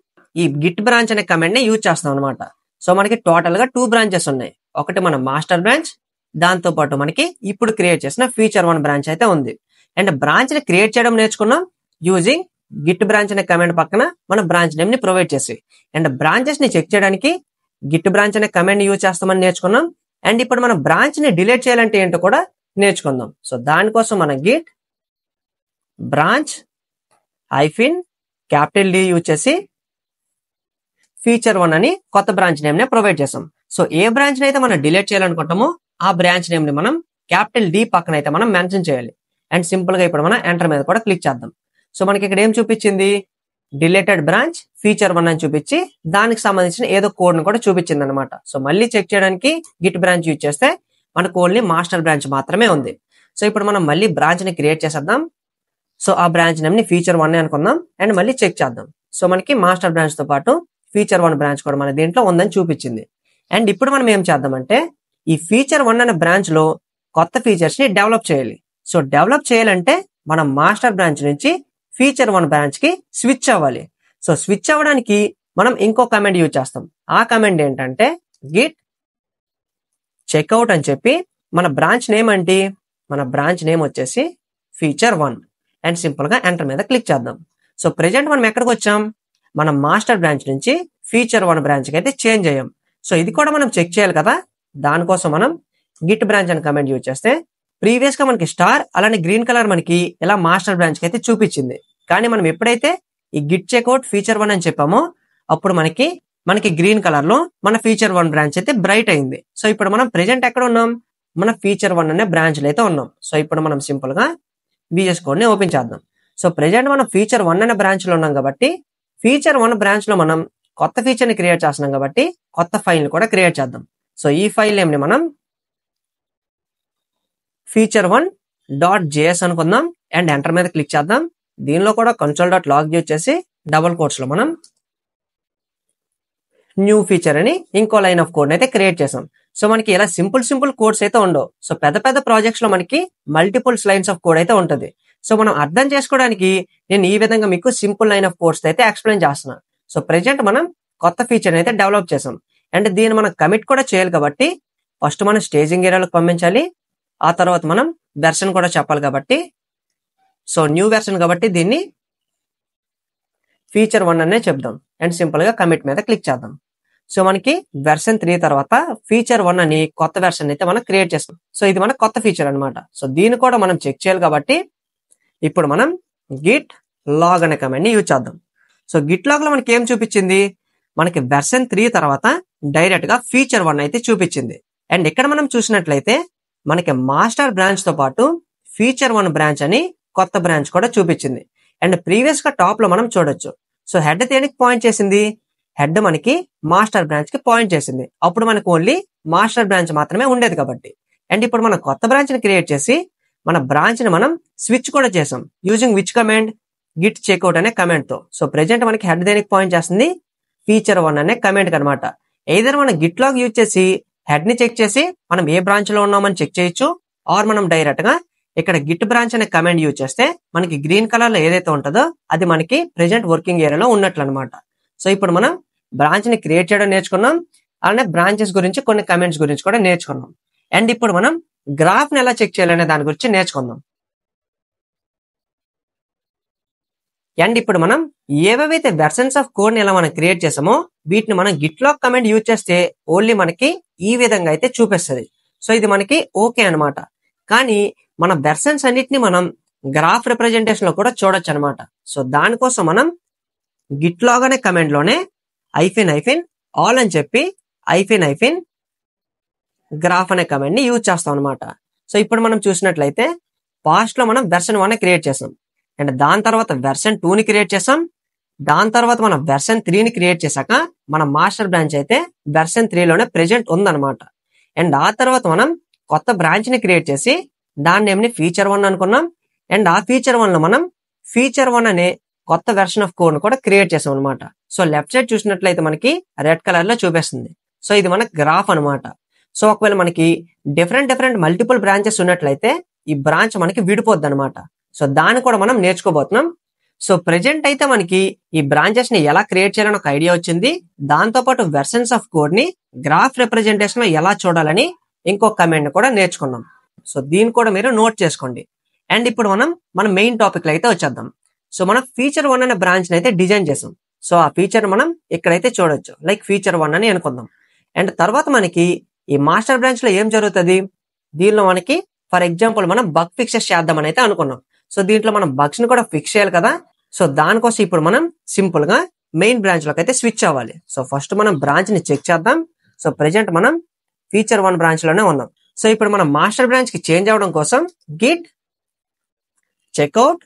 ఈ గిట్ బ్రాంచ్ అనే కమాండ్ ని యూజ్ చేస్తాం అనమాట. సో మనకి టోటల్ గా 2 బ్రాంచెస్ ఉన్నాయి. ఒకటి మన మాస్టర్ బ్రాంచ్, దాంతో పాటు మనకి ఇప్పుడు క్రియేట్ చేసిన ఫీచర్ 1 బ్రాంచ్ అయితే ఉంది. అండ్ బ్రాంచ్ ని క్రియేట్ చేయడం నేర్చుకున్నాం యూజింగ్ గిట్ బ్రాంచ్ అనే కమాండ్ పక్కన మన బ్రాంచ్ నేమ్ ని ప్రొవైడ్ చేసి. అండ్ బ్రాంచెస్ ని చెక్ చేయడానికి గిట్ బ్రాంచ్ అనే కమాండ్ యూజ్ చేస్తామని నేర్చుకున్నాం. అండ్ ఇప్పుడు మన బ్రాంచ్ ని డిలీట్ చేయాలంటే ఏంటో కూడా నేర్చుకుందాం. సో దానికోసం మన git branch hyphen capital D use చేసి ఫీచర్ 1 అని కొత్త బ్రాంచ్ నేమ్ ని ప్రొవైడ్ చేసాం. సో ఏ బ్రాంచ్ ని అయితే మనం డిలీట్ చేయాలనుకుంటామో ఆ బ్రాంచ్ నేమ్ ని మనం క్యాపిటల్ డి పక్కన అయితే మనం మెన్షన్ చేయాలి. అండ్ సింపుల్ గా ఇప్పుడు మనం ఎంటర్ మీద కూడా క్లిక్ చేద్దాం. సో మనకి ఇక్కడ ఏం చూపించింది, డిలీటెడ్ బ్రాంచ్ ఫీచర్ 1 అని చూపించి దానికి సంబంధించిన ఏదో కోడ్ ని కూడా చూపించింది అనమాట. సో మళ్ళీ చెక్ చేయడానికి గిట్ బ్రాంచ్ యూజ్ చేస్తే మనకు ఓన్లీ మాస్టర్ బ్రాంచ్ మాత్రమే ఉంది. సో ఇప్పుడు మనం మళ్ళీ బ్రాంచ్ ని క్రియేట్ చేసేద్దాం. సో ఆ బ్రాంచ్ నేమ్ ని ఫీచర్ 1 అనుకుందాం అండ్ మళ్ళీ చెక్ చేద్దాం. సో మనకి మాస్టర్ బ్రాంచ్ తో పాటు ఫీచర్ 1 బ్రాంచ్ కూడా మన దీంట్లో ఉందని చూపించింది. అండ్ ఇప్పుడు మనం ఏం చేద్దామంటే ఈ ఫీచర్ 1 అనే బ్రాంచ్ లో కొత్త ఫీచర్స్ ని డెవలప్ చేయాలి. సో డెవలప్ చేయాలంటే మనం మాస్టర్ బ్రాంచ్ నుంచి ఫీచర్ 1 బ్రాంచ్ కి స్విచ్ అవ్వాలి. సో స్విచ్ అవ్వడానికి మనం ఇంకో కమాండ్ యూజ్ చేస్తాం. ఆ కమాండ్ ఏంటంటే గిట్ చెక్అవుట్ అని చెప్పి మన బ్రాంచ్ నేమ్ అంటే మన బ్రాంచ్ నేమ్ వచ్చేసి ఫీచర్ 1 అండ్ సింపుల్ గా ఎంటర్ మీద క్లిక్ చేద్దాం. సో ప్రెజెంట్ మనం ఎక్కడికి వచ్చాం, మనం మాస్టర్ బ్రాంచ్ నుంచి ఫీచర్ 1 బ్రాంచ్ కి అయితే చేంజ్ అయ్యాం. సో ఇది కూడా మనం చెక్ చేయాలి కదా, దానికోసం మనం గిట్ బ్రాంచ్ అని కమాండ్ యూజ్ చేస్తే ప్రీవియస్ గా మనకి స్టార్ అలానే గ్రీన్ కలర్ మనకి ఇలా మాస్టర్ బ్రాంచ్ కి అయితే చూపించింది. కానీ మనం ఎప్పుడైతే ఈ గిట్ చెక్అవుట్ ఫీచర్ 1 అని చెప్పామో అప్పుడు మనకి గ్రీన్ కలర్ లో మన ఫీచర్ 1 బ్రాంచ్ అయితే బ్రైట్ అయింది. సో ఇప్పుడు మనం ప్రెజెంట్ ఎక్కడ ఉన్నాం, మన ఫీచర్ 1 అనే బ్రాంచ్ లో అయితే ఉన్నాం. సో ఇప్పుడు మనం సింపుల్ గా విఎస్ కోడ్ ని ఓపెన్ చేద్దాం. సో ప్రెజెంట్ మనం ఫీచర్ 1 అనే బ్రాంచ్ లో ఉన్నాం కాబట్టి ఫీచర్ 1 బ్రాంచ్ లో మనం కొత్త ఫీచర్ ని క్రియేట్ చేస్తున్నాం కాబట్టి కొత్త ఫైల్ ని కూడా క్రియేట్ చేద్దాం. సో ఈ ఫైల్ నేమ్ ని మనం feature1.js అనుకుందాం అండ్ ఎంటర్ మీద క్లిక్ చేద్దాం. దీనిలో కూడా console.log యూజ్ చేసి డబుల్ కోట్స్ లో మనం న్యూ ఫీచర్ అని ఇంకో లైన్ ఆఫ్ కోడ్ అయితే క్రియేట్ చేసాం. సో మనకి ఇలా సింపుల్ కోడ్స్ అయితే ఉండవు. సో పెద్ద ప్రాజెక్ట్స్ లో మనకి మల్టిపుల్స్ లైన్స్ ఆఫ్ కోడ్ అయితే ఉంటుంది. సో మనం అర్థం చేసుకోవడానికి నేను ఈ విధంగా మీకు సింపుల్ లైన్ ఆఫ్ కోడ్స్ అయితే ఎక్స్ప్లెయిన్ చేస్తున్నాను. సో ప్రెజెంట్ మనం కొత్త ఫీచర్ అయితే డెవలప్ చేసాం అండ్ దీన్ని మనం కమిట్ కూడా చేయాలి కాబట్టి ఫస్ట్ మనం స్టేజింగ్ ఏరియాలోకి పంపించాలి. ఆ తర్వాత మనం వెర్షన్ కూడా చెప్పాలి కాబట్టి సో న్యూ వెర్షన్ కాబట్టి దీన్ని ఫీచర్ 1 అనే చెప్దాం అండ్ సింపుల్ గా కమిట్ మీద క్లిక్ చేద్దాం. సో మనకి వెర్షన్ 3 తర్వాత ఫీచర్ 1 అని కొత్త వెర్షన్ అయితే మనం క్రియేట్ చేస్తాం. సో ఇది మన కొత్త ఫీచర్ అన్నమాట. సో దీన్ని కూడా మనం చెక్ చేయాలి కాబట్టి ఇప్పుడు మనం గిట్ లాగ్ అనే కమాండ్ ని యూజ్ చేద్దాం. సో గిట్ లాగ్ లో మనకి ఏం చూపించింది, మనకి వెర్షన్ 3 తర్వాత డైరెక్ట్ గా ఫీచర్ 1 అయితే చూపించింది. అండ్ ఇక్కడ మనం చూసినట్లయితే మనకి మాస్టర్ బ్రాంచ్ తో పాటు ఫీచర్ 1 బ్రాంచ్ అని కొత్త బ్రాంచ్ కూడా చూపించింది. అండ్ ప్రీవియస్ గా టాప్ లో మనం చూడొచ్చు. సో హెడ్ దేనికి పాయింట్ చేసింది, హెడ్ మనకి మాస్టర్ బ్రాంచ్ కి పాయింట్ చేసింది. అప్పుడు మనకు ఓన్లీ మాస్టర్ బ్రాంచ్ మాత్రమే ఉండేది కాబట్టి. అండ్ ఇప్పుడు మనం కొత్త బ్రాంచ్ ని క్రియేట్ చేసి మన బ్రాంచ్ ని మనం స్విచ్ కూడా చేసాం using which command, git checkout అనే కమాండ్ తో. సో ప్రెజెంట్ మనకి హెడ్ దేనికి పాయింట్ చేస్తుంది, ఫీచర్ 1 అనే కమాండ్ అనమాట. ఏదైనా మనం గిట్ లాగ్ యూజ్ చేసి హెడ్ ని చెక్ చేసి మనం ఏ బ్రాంచ్ లో ఉన్నామని చెక్ చేయొచ్చు. ఆర్ మనం డైరెక్ట్ గా ఇక్కడ గిట్ బ్రాంచ్ అనే కమాండ్ యూజ్ చేస్తే మనకి గ్రీన్ కలర్ లో ఏదైతే ఉంటుందో అది మనకి ప్రెజెంట్ వర్కింగ్ ఏరియాలో ఉన్నట్లు అనమాట. సో ఇప్పుడు మనం బ్రాంచ్ ని క్రియేట్ చేయడం నేర్చుకున్నాం, అలానే బ్రాంచెస్ గురించి కొన్ని కమెంట్స్ గురించి కూడా నేర్చుకున్నాం. అండ్ ఇప్పుడు మనం గ్రాఫ్ ని ఎలా చెక్ చేయాలనే దాని గురించి నేర్చుకుందాం. అండ్ ఇప్పుడు మనం ఏవేవైతే వెర్షన్స్ ఆఫ్ కోడ్ ని ఎలా మనం క్రియేట్ చేసామో వీటిని మనం గిట్ లాగ్ కమాండ్ యూజ్ చేస్తే ఓన్లీ మనకి ఈ విధంగా అయితే చూపిస్తుంది. సో ఇది మనకి ఓకే అనమాట. కానీ మన వెర్షన్స్ అన్నిటిని మనం గ్రాఫ్ రిప్రజెంటేషన్ లో కూడా చూడొచ్చు అనమాట. సో దానికోసం మనం గిట్ లాగ్ అనే కమాండ్ లోనే ఐఫిన్ ఆల్ అని చెప్పి ఐఫిన్ గ్రాఫ్ అనే కమాండ్ ని యూజ్ చేస్తాం అనమాట. సో ఇప్పుడు మనం చూసినట్లయితే పాస్ట్ లో మనం వెర్షన్ 1 క్రియేట్ చేసాం అండ్ దాని తర్వాత వెర్షన్ 2 ని క్రియేట్ చేసాం. దాని తర్వాత మనం వెర్షన్ 3 ని క్రియేట్ చేశాక మన మాస్టర్ బ్రాంచ్ అయితే వెర్షన్ 3 లోనే ప్రెజెంట్ ఉందన్నమాట. అండ్ ఆ తర్వాత మనం కొత్త బ్రాంచ్ ని క్రియేట్ చేసి దాని నేమ్ ని ఫీచర్ 1 అనుకున్నాం. అండ్ ఆ ఫీచర్ 1 లో మనం ఫీచర్ 1 అనే కొత్త వెర్షన్ ఆఫ్ కోడ్ ను కూడా క్రియేట్ చేసాం అనమాట. సో లెఫ్ట్ సైడ్ చూసినట్లయితే మనకి రెడ్ కలర్ లో చూపిస్తుంది. సో ఇది మన గ్రాఫ్ అనమాట. సో ఒకవేళ మనకి డిఫరెంట్ మల్టిపుల్ బ్రాంచెస్ ఉన్నట్లయితే ఈ బ్రాంచ్ మనకి విడిపోద్ది అనమాట. సో దాన్ని కూడా మనం నేర్చుకోబోతున్నాం. సో ప్రెజెంట్ అయితే మనకి ఈ బ్రాంచెస్ ని ఎలా క్రియేట్ చేయాలని ఒక ఐడియా వచ్చింది. దాంతో పాటు వెర్షన్స్ ఆఫ్ కోడ్ ని గ్రాఫ్ రిప్రజెంటేషన్ లో ఎలా చూడాలని ఇంకో కమాండ్ ని కూడా నేర్చుకున్నాం. సో దీన్ని కూడా మీరు నోట్ చేసుకోండి. అండ్ ఇప్పుడు మన మెయిన్ టాపిక్ లో అయితే వచ్చేద్దాం. సో మనం ఫీచర్ 1 అనే బ్రాంచ్ ని అయితే డిజైన్ చేసాం. సో ఆ ఫీచర్ మనం ఇక్కడైతే చూడొచ్చు, లైక్ ఫీచర్ 1 అని అనుకుందాం. అండ్ తర్వాత మనకి ఈ మాస్టర్ బ్రాంచ్ లో ఏం జరుగుతుంది, దీనిలో మనకి ఫర్ ఎగ్జాంపుల్ మనం బగ్ ఫిక్సెస్ చేద్దామని అయితే అనుకున్నాం. సో దీంట్లో మనం బగ్స్ ని కూడా ఫిక్స్ చేయాలి కదా. సో దానికోసం ఇప్పుడు మనం సింపుల్ గా మెయిన్ బ్రాంచ్ లోకి అయితే స్విచ్ అవ్వాలి. సో ఫస్ట్ మనం బ్రాంచ్ ని చెక్ చేద్దాం. సో ప్రెజెంట్ మనం ఫీచర్ 1 బ్రాంచ్ లోనే ఉన్నాం. సో ఇప్పుడు మనం మాస్టర్ బ్రాంచ్ కి చేంజ్ అవ్వడం కోసం గిట్ చెక్అవుట్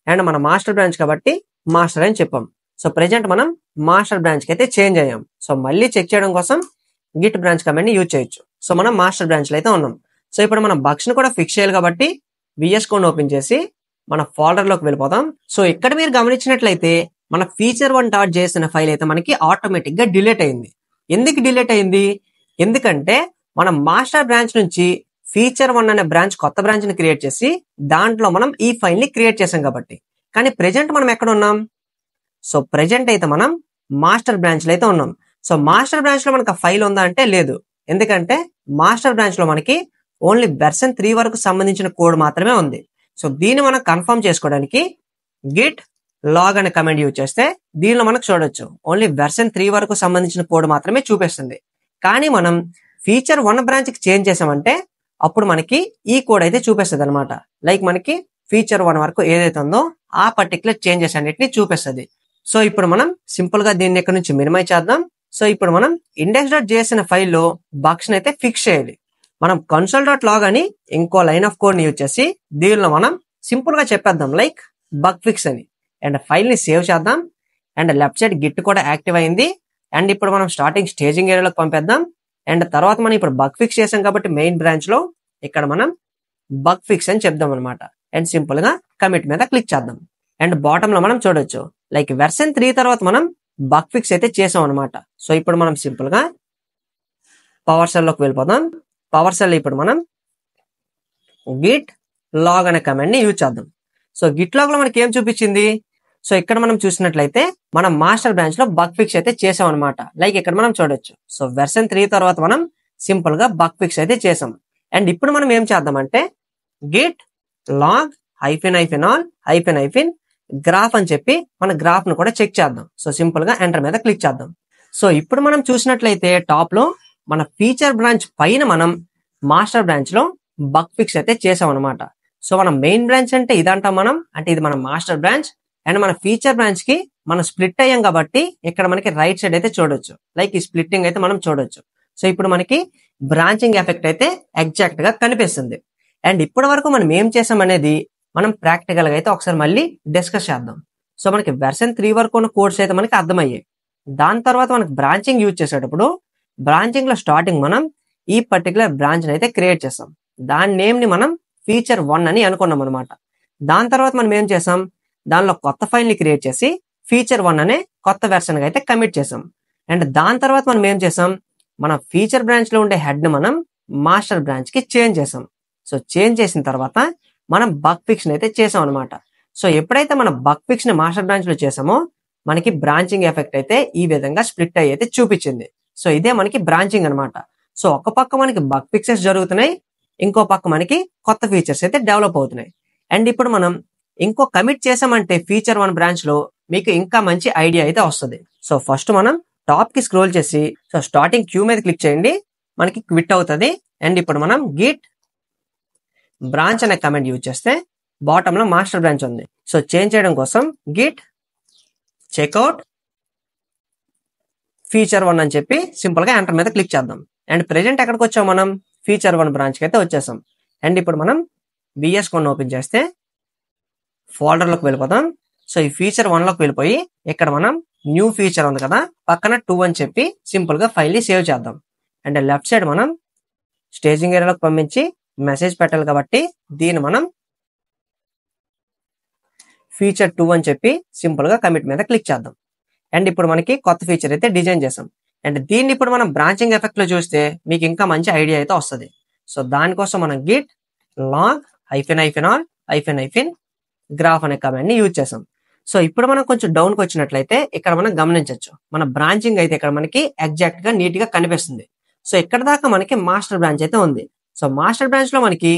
అండ్ మన మాస్టర్ బ్రాంచ్ కాబట్టి మాస్టర్ అని చెప్పాం. సో ప్రెజెంట్ మనం మాస్టర్ బ్రాంచ్ కి అయితే చేంజ్ అయ్యాం. సో మళ్ళీ చెక్ చేయడం కోసం గిట్ బ్రాంచ్ కమాండ్ ని యూజ్ చేయొచ్చు. సో మనం మాస్టర్ బ్రాంచ్ లో అయితే ఉన్నాం. సో ఇప్పుడు మనం బగ్స్ ని కూడా ఫిక్స్ చేయాలి కాబట్టి విఎస్ కోడ్ ఓపెన్ చేసి మన ఫోల్డర్ లోకి వెళ్ళిపోతాం. సో ఇక్కడ మీరు గమనించినట్లయితే మన feature1.js అనే ఫైల్ అయితే మనకి ఆటోమేటిక్ గా డిలీట్ అయింది. ఎందుకు డిలీట్ అయింది, ఎందుకంటే మనం మాస్టర్ బ్రాంచ్ నుంచి ఫీచర్ 1 అనే బ్రాంచ్ కొత్త బ్రాంచ్ ని క్రియేట్ చేసి దాంట్లో మనం ఈ ఫైల్ ని క్రియేట్ చేసాం కాబట్టి. కానీ ప్రెజెంట్ మనం ఎక్కడ ఉన్నాం, సో ప్రెజెంట్ అయితే మనం మాస్టర్ బ్రాంచ్ లో అయితే ఉన్నాం. సో మాస్టర్ బ్రాంచ్ లో మనకు ఆ ఫైల్ ఉందా అంటే లేదు, ఎందుకంటే మాస్టర్ బ్రాంచ్ లో మనకి ఓన్లీ వెర్షన్ 3 వరకు సంబంధించిన కోడ్ మాత్రమే ఉంది. సో దీన్ని మనం కన్ఫర్మ్ చేసుకోవడానికి గిట్ లాగ్ అనే కమాండ్ యూజ్ చేస్తే దీనిలో మనకు చూడొచ్చు ఓన్లీ వెర్షన్ 3 వరకు సంబంధించిన కోడ్ మాత్రమే చూపిస్తుంది. కానీ మనం ఫీచర్ 1 బ్రాంచ్ కి చేంజ్ చేసామంటే అప్పుడు మనకి ఈ కోడ్ అయితే చూపిస్తుంది అనమాట. లైక్ మనకి ఫీచర్ 1 వరకు ఏదైతే ఉందో ఆ పర్టికులర్ చేంజెస్ అన్నిటిని చూపిస్తుంది. సో ఇప్పుడు మనం సింపుల్ గా దీన్ని ఇక్కడ నుంచి మినిమైజ్ చేద్దాం. సో ఇప్పుడు మనం index.js అనే ఫైల్లో బగ్స్ అయితే ఫిక్స్ చేయాలి. మనం console.log అని ఇంకో లైన్ ఆఫ్ కోడ్ ని యూజ్ చేసి దీనిలో మనం సింపుల్ గా చెప్పేద్దాం లైక్ బగ్ ఫిక్స్ అని. అండ్ ఫైల్ ని సేవ్ చేద్దాం. అండ్ లెఫ్ట్ సైడ్ గిట్ కూడా యాక్టివ్ అయింది. అండ్ ఇప్పుడు మనం స్టార్టింగ్ స్టేజింగ్ ఏరియాలోకి పంపేద్దాం. అండ్ తర్వాత మనం ఇప్పుడు బగ్ ఫిక్స్ చేసాం కాబట్టి మెయిన్ బ్రాంచ్ లో ఇక్కడ మనం బగ్ ఫిక్స్ అని చెప్దాం అనమాట. అండ్ సింపుల్ గా కమిట్ మీద క్లిక్ చేద్దాం. అండ్ బాటమ్ లో మనం చూడొచ్చు లైక్ వెర్షన్ 3 తర్వాత మనం బగ్ ఫిక్స్ అయితే చేసాం అనమాట. సో ఇప్పుడు మనం సింపుల్ గా పవర్ షెల్ లోకి వెళ్ళిపోదాం. పవర్ షెల్ ఇప్పుడు మనం గిట్ లాగ్ అనే కమాండ్ ని యూజ్ చేద్దాం. సో గిట్ లాగ్ లో మనకి ఏం చూపించింది? సో ఇక్కడ మనం చూసినట్లయితే మనం మాస్టర్ బ్రాంచ్ లో బగ్ ఫిక్స్ అయితే చేసాం అనమాట. లైక్ ఇక్కడ మనం చూడొచ్చు. సో వెర్షన్ 3 తర్వాత మనం సింపుల్ గా బగ్ ఫిక్స్ అయితే చేసాం. అండ్ ఇప్పుడు మనం ఏం చేద్దామంటే గిట్ లాగ్ -all గ్రాఫ్ అని చెప్పి మన గ్రాఫ్ ను కూడా చెక్ చేద్దాం. సో సింపుల్ గా ఎంటర్ మీద క్లిక్ చేద్దాం. సో ఇప్పుడు మనం చూసినట్లయితే టాప్ లో మన ఫీచర్ బ్రాంచ్ పైన మనం మాస్టర్ బ్రాంచ్ లో బగ్ ఫిక్స్ అయితే చేసాం అనమాట. సో మన మెయిన్ బ్రాంచ్ అంటే ఇదంటాం మనం, అంటే ఇది మన మాస్టర్ బ్రాంచ్. అండ్ మన ఫీచర్ బ్రాంచ్ కి మనం స్ప్లిట్ అయ్యాం కాబట్టి ఇక్కడ మనకి రైట్ సైడ్ అయితే చూడొచ్చు. లైక్ ఈ స్ప్లిట్టింగ్ అయితే మనం చూడొచ్చు. సో ఇప్పుడు మనకి బ్రాంచింగ్ ఎఫెక్ట్ అయితే ఎగ్జాక్ట్ గా కనిపిస్తుంది. అండ్ ఇప్పటి వరకు మనం ఏం చేసాం అనేది మనం ప్రాక్టికల్ గా అయితే ఒకసారి మళ్ళీ డిస్కస్ చేద్దాం. సో మనకి వెర్షన్ 3 వరకు ఉన్న కోడ్స్ అయితే మనకి అర్థమయ్యాయి. దాని తర్వాత మనకి బ్రాంచింగ్ యూజ్ చేసేటప్పుడు బ్రాంచింగ్ లో స్టార్టింగ్ మనం ఈ పర్టికులర్ బ్రాంచ్ అయితే క్రియేట్ చేస్తాం. దాని నేమ్ ని మనం ఫీచర్ 1 అని అనుకున్నాం అనమాట. దాని తర్వాత మనం ఏం చేసాం, దానిలో కొత్త ఫైల్ ని క్రియేట్ చేసి ఫీచర్ 1 అనే కొత్త వెర్షన్ గా అయితే కమిట్ చేసాం. అండ్ దాని తర్వాత మనం ఏం చేసాం, మన ఫీచర్ బ్రాంచ్ లో ఉండే హెడ్ ని మనం మాస్టర్ బ్రాంచ్ కి చేంజ్ చేసాం. సో చేంజ్ చేసిన తర్వాత మనం బగ్ ఫిక్స్ అయితే చేసాం అనమాట. సో ఎప్పుడైతే మనం బగ్ ఫిక్స్ ని మాస్టర్ బ్రాంచ్ లో చేసామో మనకి బ్రాంచింగ్ ఎఫెక్ట్ అయితే ఈ విధంగా స్ప్లిట్ అయ్యి అయితే చూపించింది. సో ఇదే మనకి బ్రాంచింగ్ అనమాట. సో ఒక పక్క మనకి బగ్ ఫిక్సెస్ జరుగుతున్నాయి, ఇంకో పక్క మనకి కొత్త ఫీచర్స్ అయితే డెవలప్ అవుతున్నాయి. అండ్ ఇప్పుడు మనం ఇంకో కమిట్ చేసామంటే ఫీచర్ 1 బ్రాంచ్ లో మీకు ఇంకా మంచి ఐడియా అయితే వస్తుంది. సో ఫస్ట్ మనం టాప్ కి స్క్రోల్ చేసి so starting give me the click చేయండి, మనకి క్విట్ అవుతుంది. అండ్ ఇప్పుడు మనం గిట్ బ్రాంచ్ అనే కమాండ్ యూజ్ చేస్తే బాటమ్ లో మాస్టర్ బ్రాంచ్ ఉంది. సో చేంజ్ చేయడం కోసం గిట్ చెక్అవుట్ ఫీచర్ 1 అని చెప్పి సింపుల్ గా ఎంటర్ మీద క్లిక్ చేద్దాం. అండ్ ప్రెజెంట్ ఎక్కడికి వచ్చాం, మనం ఫీచర్ 1 బ్రాంచ్ కి అయితే వచ్చేసాం. అండ్ ఇప్పుడు మనం VS Code ఓపెన్ చేస్తే ఫోల్డర్ లోకి వెళ్ళిపోతాం. సో ఈ ఫీచర్ 1 లోకి వెళ్ళిపోయి ఇక్కడ మనం న్యూ ఫీచర్ ఉంది కదా, పక్కన 2 అని చెప్పి సింపుల్ గా ఫైల్ ని సేవ్ చేద్దాం. అండ్ లెఫ్ట్ సైడ్ మనం స్టేజింగ్ ఏరియాలోకి పంపించి మెసేజ్ పెట్టాలి కాబట్టి దీన్ని మనం ఫీచర్ 2 అని చెప్పి సింపుల్ గా కమిట్ మీద క్లిక్ చేద్దాం. అండ్ ఇప్పుడు మనకి కొత్త ఫీచర్ అయితే డిజైన్ చేసాం. అండ్ దీన్ని ఇప్పుడు మనం బ్రాంచింగ్ ఎఫెక్ట్ లో చూస్తే మీకు ఇంకా మంచి ఐడియా అయితే వస్తుంది. సో దానికోసం మనం గిట్ లాగ్ -all గ్రాఫ్ అనే కమాండ్ ని యూజ్ చేసాం. సో ఇప్పుడు మనం కొంచెం డౌన్ కి వచ్చినట్లయితే ఇక్కడ మనం గమనించవచ్చు మన బ్రాంచింగ్ అయితే ఇక్కడ మనకి ఎగ్జాక్ట్ గా నీట్ గా కనిపిస్తుంది. సో ఇక్కడ దాకా మనకి మాస్టర్ బ్రాంచ్ అయితే ఉంది. సో మాస్టర్ బ్రాంచ్ లో మనకి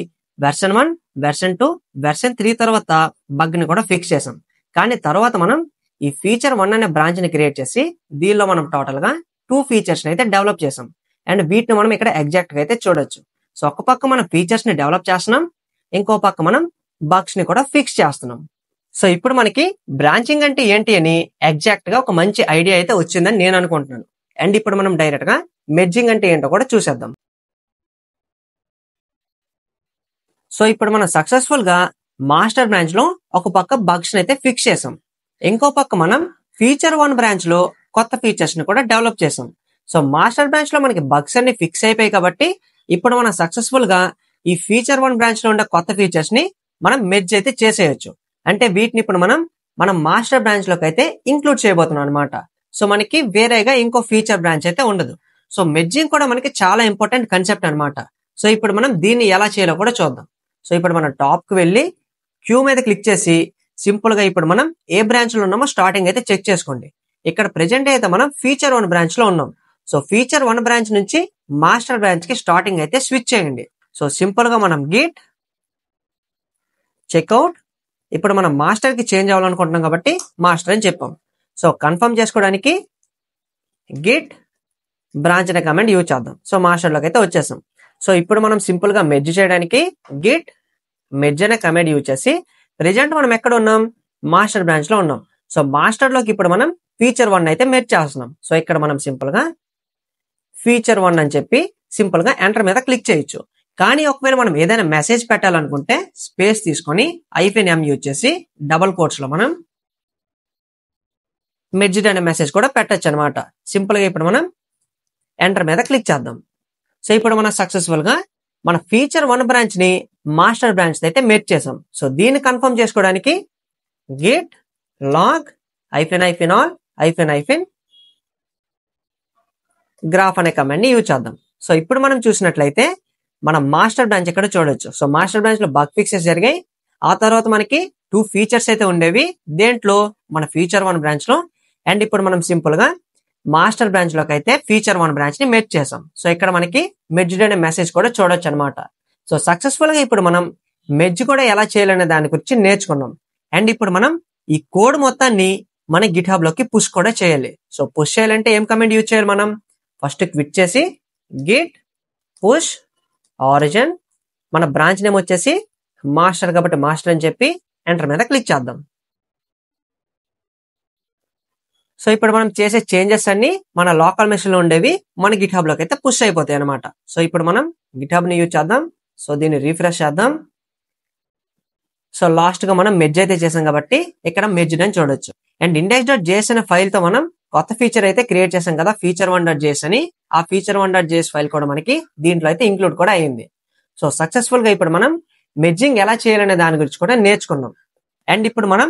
వెర్షన్ 1, వెర్షన్ 2, వెర్షన్ 3 తర్వాత బగ్ ని కూడా ఫిక్స్ చేసాం. కానీ తర్వాత మనం ఈ ఫీచర్ 1 అనే బ్రాంచ్ ని క్రియేట్ చేసి దీనిలో మనం టోటల్ గా 2 ఫీచర్స్ ని అయితే డెవలప్ చేసాం. అండ్ వీటిని మనం ఇక్కడ ఎగ్జాక్ట్ గా అయితే చూడొచ్చు. సో ఒక పక్క మనం ఫీచర్స్ ని డెవలప్ చేస్తున్నాం, ఇంకో పక్క మనం బగ్స్ ని కూడా ఫిక్స్ చేస్తున్నాం. సో ఇప్పుడు మనకి బ్రాంచింగ్ అంటే ఏంటి అని ఎగ్జాక్ట్ గా ఒక మంచి ఐడియా అయితే వచ్చిందని నేను అనుకుంటున్నాను. అండ్ ఇప్పుడు మనం డైరెక్ట్ గా మెర్జింగ్ అంటే ఏంటో కూడా చూసేద్దాం. సో ఇప్పుడు మనం సక్సెస్ఫుల్ గా మాస్టర్ బ్రాంచ్ లో ఒక పక్క బగ్స్ ని అయితే ఫిక్స్ చేసాం, ఇంకో పక్క మనం ఫీచర్ 1 బ్రాంచ్ లో కొత్త ఫీచర్స్ ని కూడా డెవలప్ చేసాం. సో మాస్టర్ బ్రాంచ్ లో మనకి బగ్స్ అన్ని ఫిక్స్ అయిపోయాయి కాబట్టి ఇప్పుడు మనం సక్సెస్ఫుల్ గా ఈ ఫీచర్ 1 బ్రాంచ్ లో ఉండే కొత్త ఫీచర్స్ ని మనం మెర్జ్ అయితే చేసేయచ్చు. అంటే వీటిని ఇప్పుడు మనం మాస్టర్ బ్రాంచ్ లోకి అయితే ఇంక్లూడ్ చేయబోతున్నాం అనమాట. సో మనకి వేరేగా ఇంకో ఫీచర్ బ్రాంచ్ అయితే ఉండదు. సో మెర్జింగ్ కూడా మనకి చాలా ఇంపార్టెంట్ కాన్సెప్ట్ అనమాట. సో ఇప్పుడు మనం దీన్ని ఎలా చేయాలో కూడా చూద్దాం. సో ఇప్పుడు మనం టాప్ కి వెళ్ళి క్యూ మీద క్లిక్ చేసి సింపుల్ గా ఇప్పుడు మనం ఏ బ్రాంచ్ లో ఉన్నామో స్టార్టింగ్ అయితే చెక్ చేసుకోండి. ఇక్కడ ప్రెజెంట్ అయితే మనం ఫీచర్ 1 బ్రాంచ్ లో ఉన్నాం. సో ఫీచర్ 1 బ్రాంచ్ నుంచి మాస్టర్ బ్రాంచ్ కి స్టార్టింగ్ అయితే స్విచ్ చేయండి. సో సింపుల్ గా మనం గిట్ చెక్అవుట్ ఇప్పుడు మనం మాస్టర్ కి చేంజ్ అవ్వాలనుకుంటున్నాం కాబట్టి మాస్టర్ అని చెప్పాం. సో కన్ఫర్మ్ చేసుకోవడానికి గిట్ బ్రాంచ్ అనే కమాండ్ యూజ్ చేద్దాం. సో మాస్టర్ లోకి అయితే వచ్చేసాం. సో ఇప్పుడు మనం సింపుల్ గా మెర్జ్ చేయడానికి గిట్ మెర్జ్ అనే కమాండ్ యూజ్ చేసి ప్రెజెంట్ మనం ఎక్కడ ఉన్నాం, మాస్టర్ బ్రాంచ్ లో ఉన్నాం. సో మాస్టర్ లోకి ఇప్పుడు మనం ఫీచర్ 1 అయితే మెర్జ్ చేస్తున్నాం. సో ఇక్కడ మనం సింపుల్ గా ఫీచర్ 1 అని చెప్పి సింపుల్ గా ఎంటర్ మీద క్లిక్ చేయొచ్చు. కానీ ఒకవేళ మనం ఏదైనా మెసేజ్ పెట్టాలనుకుంటే స్పేస్ తీసుకొని -m యూజ్ చేసి డబుల్ కోట్స్ లో మనం మెర్జ్డ్ అనే మెసేజ్ కూడా పెట్టచ్చు అనమాట. సింపుల్ గా ఇప్పుడు మనం ఎంటర్ మీద క్లిక్ చేద్దాం. సో ఇప్పుడు మనం సక్సెస్ఫుల్ గా మన ఫీచర్ 1 బ్రాంచ్ ని మాస్టర్ బ్రాంచ్ అయితే మెర్జ్ చేసాం. సో దీన్ని కన్ఫర్మ్ చేసుకోవడానికి గిట్ లాగ్ -all గ్రాఫ్ అనే కమాండ్ ని యూజ్ చేద్దాం. సో ఇప్పుడు మనం చూసినట్లయితే మన మాస్టర్ బ్రాంచ్ ఇక్కడ చూడొచ్చు. సో మాస్టర్ బ్రాంచ్ లో బగ్ ఫిక్సెస్ జరిగాయి. ఆ తర్వాత మనకి 2 ఫీచర్స్ అయితే ఉండేవి దేంట్లో, మన ఫీచర్ 1 బ్రాంచ్ లో. అండ్ ఇప్పుడు మనం సింపుల్ గా మాస్టర్ బ్రాంచ్ లోకి అయితే ఫీచర్ 1 బ్రాంచ్ ని మెర్జ్ చేసాం. సో ఇక్కడ మనకి మెర్జ్డ్ అనే మెసేజ్ కూడా చూడొచ్చు అనమాట. సో సక్సెస్ఫుల్ గా ఇప్పుడు మనం మెర్జ్ కూడా ఎలా చేయాలనే దాని గురించి నేర్చుకున్నాం. అండ్ ఇప్పుడు మనం ఈ కోడ్ మొత్తాన్ని మన గిట్ హబ్ లోకి పుష్ కూడా చేయాలి. సో పుష్ చేయాలంటే ఏం కమాండ్ యూజ్ చేయాలి, మనం ఫస్ట్ క్విట్ చేసి గిట్ పుష్ ఆరిజిన్, మన బ్రాంచ్ నేమ్ వచ్చేసి మాస్టర్ కాబట్టి మాస్టర్ అని చెప్పి ఎంటర్ మీద క్లిక్ చేద్దాం. సో ఇప్పుడు మనం చేసే చేంజెస్ అన్ని మన లోకల్ మెషిన్ లో ఉండేవి మన గిట్ హబ్ లోకి అయితే పుష్ అయిపోతాయి అనమాట. సో ఇప్పుడు మనం గిట్ హబ్ ని యూజ్ చేద్దాం. సో దీన్ని రీఫ్రెష్ చేద్దాం. సో లాస్ట్ గా మనం మెర్జ్ అయితే చేసాం కాబట్టి ఇక్కడ మెర్జ్డ్ అని చూడొచ్చు. అండ్ index.js అనే ఫైల్ తో మనం కొత్త ఫీచర్ అయితే క్రియేట్ చేసాం కదా feature1.js అని. ఆ feature1.js ఫైల్ కూడా మనకి దీంట్లో అయితే ఇంక్లూడ్ కూడా అయింది. సో సక్సెస్ఫుల్ గా ఇప్పుడు మనం మెర్జింగ్ ఎలా చేయాలనే దాని గురించి కూడా నేర్చుకున్నాం. అండ్ ఇప్పుడు మనం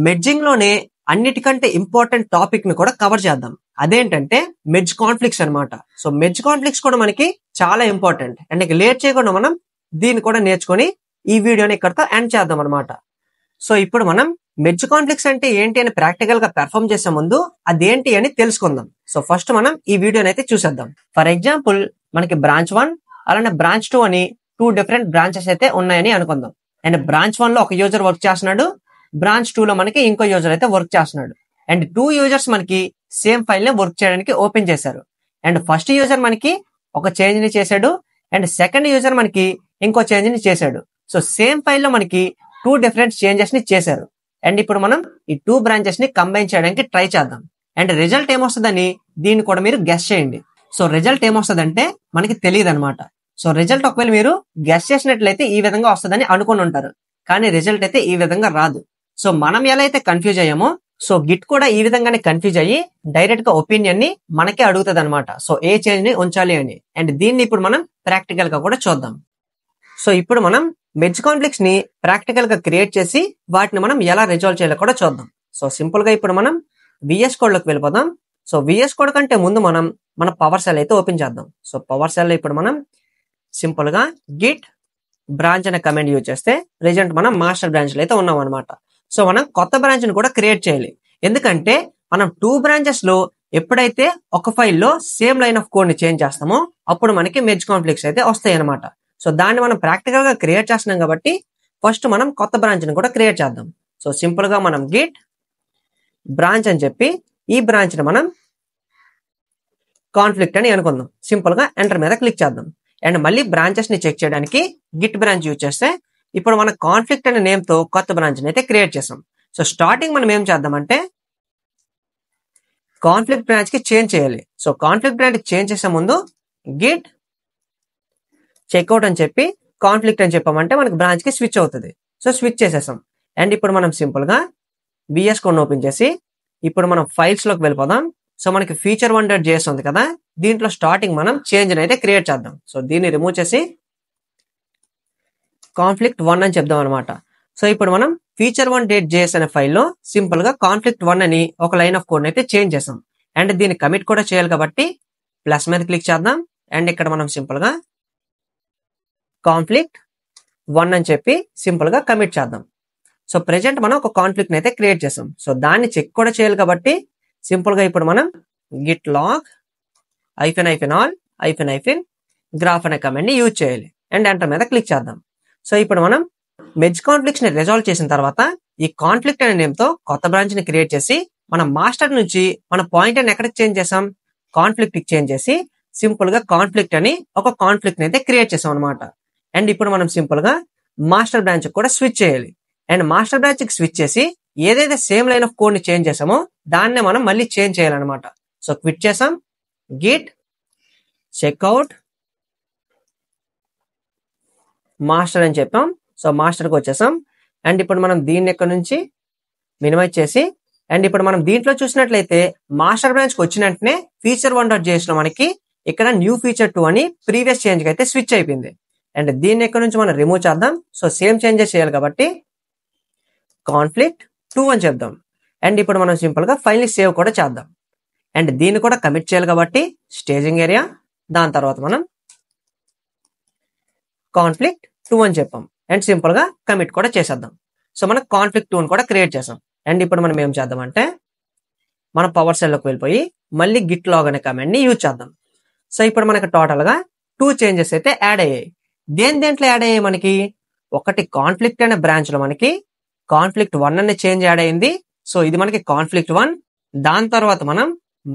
మెర్జింగ్ లోనే అన్నిటికంటే ఇంపార్టెంట్ టాపిక్ ని కూడా కవర్ చేద్దాం. అదేంటంటే మెర్జ్ కాన్ఫ్లిక్ట్స్ అన్నమాట. సో మెర్జ్ కాన్ఫ్లిక్ట్స్ కూడా మనకి చాలా ఇంపార్టెంట్. అండ్ ఇక లేట్ చేయకుండా మనం దీన్ని కూడా నేర్చుకొని ఈ వీడియోని ఇక్కడతో ఎండ్ చేద్దాం అనమాట. సో ఇప్పుడు మనం మెర్జ్ కాన్ఫ్లిక్ట్స్ అంటే ఏంటి అని ప్రాక్టికల్ గా పెర్ఫామ్ చేసే ముందు అదేంటి అని తెలుసుకుందాం. సో ఫస్ట్ మనం ఈ వీడియోని అయితే చూసేద్దాం. ఫర్ ఎగ్జాంపుల్ మనకి బ్రాంచ్ 1 అలానే బ్రాంచ్ 2 అని 2 డిఫరెంట్ బ్రాంచెస్ అయితే ఉన్నాయని అనుకుందాం. అండ్ బ్రాంచ్ 1 లో ఒక యూజర్ వర్క్ చేస్తున్నాడు, బ్రాంచ్ 2 లో మనకి ఇంకో యూజర్ అయితే వర్క్ చేస్తున్నాడు. అండ్ 2 యూజర్స్ మనకి సేమ్ ఫైల్ ని వర్క్ చేయడానికి ఓపెన్ చేశారు. అండ్ ఫస్ట్ యూజర్ మనకి ఒక చేంజ్ ని చేశాడు, అండ్ సెకండ్ యూజర్ మనకి ఇంకో చేంజ్ ని చేశాడు. సో సేమ్ ఫైల్ లో మనకి 2 డిఫరెంట్ చేంజెస్ ని చేశారు. అండ్ ఇప్పుడు మనం ఈ 2 బ్రాంచెస్ ని కంబైన్ చేయడానికి ట్రై చేద్దాం. అండ్ రిజల్ట్ ఏమొస్తుందని దీన్ని కూడా మీరు గెస్ చేయండి. సో రిజల్ట్ ఏమొస్తుందంటే మనకి తెలియదు అనమాట. సో రిజల్ట్ ఒకవేళ మీరు గెస్ చేసినట్లయితే ఈ విధంగా వస్తుందని అనుకుని ఉంటారు, కానీ రిజల్ట్ అయితే ఈ విధంగా రాదు. సో మనం ఎలా అయితే కన్ఫ్యూజ్ అయ్యామో సో గిట్ కూడా ఈ విధంగానే కన్ఫ్యూజ్ అయ్యి డైరెక్ట్ గా ఒపీనియన్ ని మనకే అడుగుతుంది అనమాట. సో ఏ చేంజ్ ని ఉంచాలి అని. అండ్ దీన్ని ఇప్పుడు మనం ప్రాక్టికల్ గా కూడా చూద్దాం. సో ఇప్పుడు మనం మెర్జ్ కాన్ఫ్లిక్ట్స్ ని ప్రాక్టికల్ గా క్రియేట్ చేసి వాటిని మనం ఎలా రిజాల్వ్ చేయాలో కూడా చూద్దాం. సో సింపుల్ గా ఇప్పుడు మనం విఎస్ కోడ్ లోకి వెళ్ళిపోదాం. సో విఎస్ కోడ్ కంటే ముందు మనం మన పవర్ సెల్ అయితే ఓపెన్ చేద్దాం. సో పవర్ సెల్ లో ఇప్పుడు మనం సింపుల్ గా గిట్ బ్రాంచ్ అనే కమాండ్ యూజ్ చేస్తే ప్రెజెంట్ మనం మాస్టర్ బ్రాంచ్ లో అయితే ఉన్నాం అనమాట. సో మనం కొత్త బ్రాంచ్ ని కూడా క్రియేట్ చేయాలి. ఎందుకంటే మనం 2 బ్రాంచెస్ లో ఎప్పుడైతే ఒక ఫైల్లో సేమ్ లైన్ ఆఫ్ కోడ్ ని చేంజ్ చేస్తామో అప్పుడు మనకి మెర్జ్ కాన్ఫ్లిక్ట్స్ అయితే వస్తాయి అనమాట. సో దాన్ని మనం ప్రాక్టికల్ గా క్రియేట్ చేస్తున్నాం కాబట్టి ఫస్ట్ మనం కొత్త బ్రాంచ్ ని కూడా క్రియేట్ చేద్దాం. సో సింపుల్ గా మనం గిట్ బ్రాంచ్ అని చెప్పి ఈ బ్రాంచ్ ని మనం కాన్ఫ్లిక్ట్ అని అనుకుందాం. సింపుల్ గా ఎంటర్ మీద క్లిక్ చేద్దాం. అండ్ మళ్ళీ బ్రాంచెస్ ని చెక్ చేయడానికి గిట్ బ్రాంచ్ యూజ్ చేస్తే ఇప్పుడు మన కాన్ఫ్లిక్ట్ అనే నేమ్ తో కొత్త బ్రాంచ్ ని అయితే క్రియేట్ చేసాం. సో స్టార్టింగ్ మనం ఏం చేద్దామంటే కాన్ఫ్లిక్ట్ బ్రాంచ్ కి చేంజ్ చేయాలి. సో కాన్ఫ్లిక్ట్ బ్రాంచ్ కి చేంజ్ చేసే ముందు గిట్ చెక్అవుట్ అని చెప్పి కాన్ఫ్లిక్ట్ అని చెప్పామంటే మనకి బ్రాంచ్ కి స్విచ్ అవుతుంది. సో స్విచ్ చేసేసాం. అండ్ ఇప్పుడు మనం సింపుల్ గా విఎస్ కోడ్ ఓపెన్ చేసి ఇప్పుడు మనం ఫైల్స్ లోకి వెళ్ళిపోదాం. సో మనకి feature1.js ఉంది కదా, దీంట్లో స్టార్టింగ్ మనం చేంజ్ అయితే క్రియేట్ చేద్దాం. సో దీన్ని రిమూవ్ చేసి కాన్ఫ్లిక్ట్ 1 అని చెప్దాం అనమాట. సో ఇప్పుడు మనం feature1.js అనే ఫైల్లో సింపుల్ గా కాన్ఫ్లిక్ట్ 1 అని ఒక లైన్ ఆఫ్ కోడ్ అయితే చేంజ్ చేసాం. అండ్ దీన్ని కమిట్ కూడా చేయాలి కాబట్టి ప్లస్ మీద క్లిక్ చేద్దాం. అండ్ ఇక్కడ మనం సింపుల్ గా కాన్ఫ్లిక్ట్ 1 అని చెప్పి సింపుల్ గా కమిట్ చేద్దాం. సో ప్రెజెంట్ మనం ఒక కాన్ఫ్లిక్ట్ అయితే క్రియేట్ చేసాం. సో దాన్ని చెక్ కూడా చేయాలి కాబట్టి సింపుల్ గా ఇప్పుడు మనం గిట్ లాగ్ -all గ్రాఫ్ అనే కమాండ్ ని యూజ్ చేయాలి. అండ్ ఎంటర్ మీద క్లిక్ చేద్దాం. సో ఇప్పుడు మనం మెర్జ్ కాన్ఫ్లిక్ట్స్ ని రిజాల్వ్ చేసిన తర్వాత ఈ కాన్ఫ్లిక్ట్ అనే నేమ్ తో కొత్త బ్రాంచ్ ని క్రియేట్ చేసి మన మాస్టర్ నుంచి మన పాయింట్ అని ఎక్కడికి చేంజ్ చేసాం, కాన్ఫ్లిక్ట్ కి చేంజ్ చేసి సింపుల్ గా కాన్ఫ్లిక్ట్ అని ఒక కాన్ఫ్లిక్ట్ అయితే క్రియేట్ చేసాం అనమాట. అండ్ ఇప్పుడు మనం సింపుల్ గా మాస్టర్ బ్రాంచ్ కూడా స్విచ్ చేయాలి. అండ్ మాస్టర్ బ్రాంచ్ కి స్విచ్ చేసి ఏదైతే సేమ్ లైన్ ఆఫ్ కోడ్ ని చేంజ్ చేసామో దాన్నే మనం మళ్ళీ చేంజ్ చేయాలన్నమాట. సో క్విట్ చేసాం, గిట్ చెక్అవుట్ మాస్టర్ అని చెప్పాం. సో మాస్టర్ కి వచ్చేసాం. అండ్ ఇప్పుడు మనం దీన్ని ఇక్కడ నుంచి మినిమైజ్ చేసి, అండ్ ఇప్పుడు మనం దీంట్లో చూసినట్లయితే మాస్టర్ బ్రాంచ్ కి వచ్చిన వెంటనే feature1.js లో మనకి ఇక్కడ న్యూ ఫీచర్ 2 అని ప్రీవియస్ చేంజ్ కి అయితే స్విచ్ అయిపోయింది. అండ్ దీన్ని ఇక్కడ నుంచి మనం రిమూవ్ చేద్దాం. సో సేమ్ చేంజెస్ చేయాలి కాబట్టి కాన్ఫ్లిక్ట్ 2 అని చెప్దాం. అండ్ ఇప్పుడు మనం సింపుల్ గా ఫైల్ ని సేవ్ కూడా చేద్దాం. అండ్ దీన్ని కూడా కమిట్ చేయాలి కాబట్టి స్టేజింగ్ ఏరియా, దాని తర్వాత మనం కాన్ఫ్లిక్ట్ 2 అని చెప్పాం. అండ్ సింపుల్ గా కమిట్ కూడా చేసేద్దాం. సో మనం కాన్ఫ్లిక్ట్ 2 కూడా క్రియేట్ చేసాం. అండ్ ఇప్పుడు మనం ఏం చేద్దామంటే మన పవర్ సెల్ లోకి వెళ్ళిపోయి మళ్ళీ గిట్ లాగ్ అనే కమాండ్ ని యూజ్ చేద్దాం. సో ఇప్పుడు మనకి టోటల్ గా 2 చేంజెస్ అయితే యాడ్ అయ్యాయి. దేంట్లో యాడ్ అయ్యాయి మనకి? ఒకటి కాన్ఫ్లిక్ట్ అనే బ్రాంచ్ లో మనకి కాన్ఫ్లిక్ట్ 1 అనే చేంజ్ యాడ్ అయింది. సో ఇది మనకి కాన్ఫ్లిక్ట్ 1. దాని తర్వాత మనం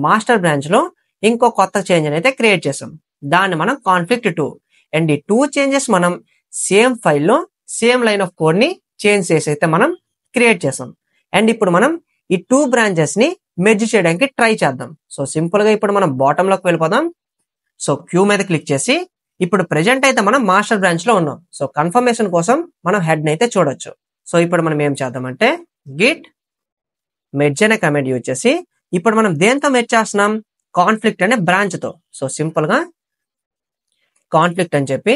మాస్టర్ బ్రాంచ్ లో ఇంకో కొత్త చేంజ్ అయితే క్రియేట్ చేసాం. దాన్ని మనం కాన్ఫ్లిక్ట్ 2. అండ్ ఈ 2 చేంజెస్ మనం సేమ్ ఫైల్లో సేమ్ లైన్ ఆఫ్ కోడ్ ని చేంజ్ చేసి అయితే మనం క్రియేట్ చేసాం. అండ్ ఇప్పుడు మనం ఈ 2 బ్రాంచెస్ ని మెర్జ్ చేయడానికి ట్రై చేద్దాం. సో సింపుల్ గా ఇప్పుడు మనం బాటమ్ లోకి వెళ్ళిపోదాం. సో క్యూ మీద క్లిక్ చేసి ఇప్పుడు ప్రెజెంట్ అయితే మనం మాస్టర్ బ్రాంచ్ లో ఉన్నాం. సో కన్ఫర్మేషన్ కోసం మనం హెడ్ ని అయితే చూడొచ్చు. సో ఇప్పుడు మనం ఏం చేద్దామంటే గిట్ మెర్జ్ అనే కమాండ్ యూజ్ చేసి ఇప్పుడు మనం దేంతో మెర్జ్ చేస్తున్నాం? కాన్ఫ్లిక్ట్ అనే బ్రాంచ్ తో. సో సింపుల్ గా కాన్ఫ్లిక్ట్ అని చెప్పి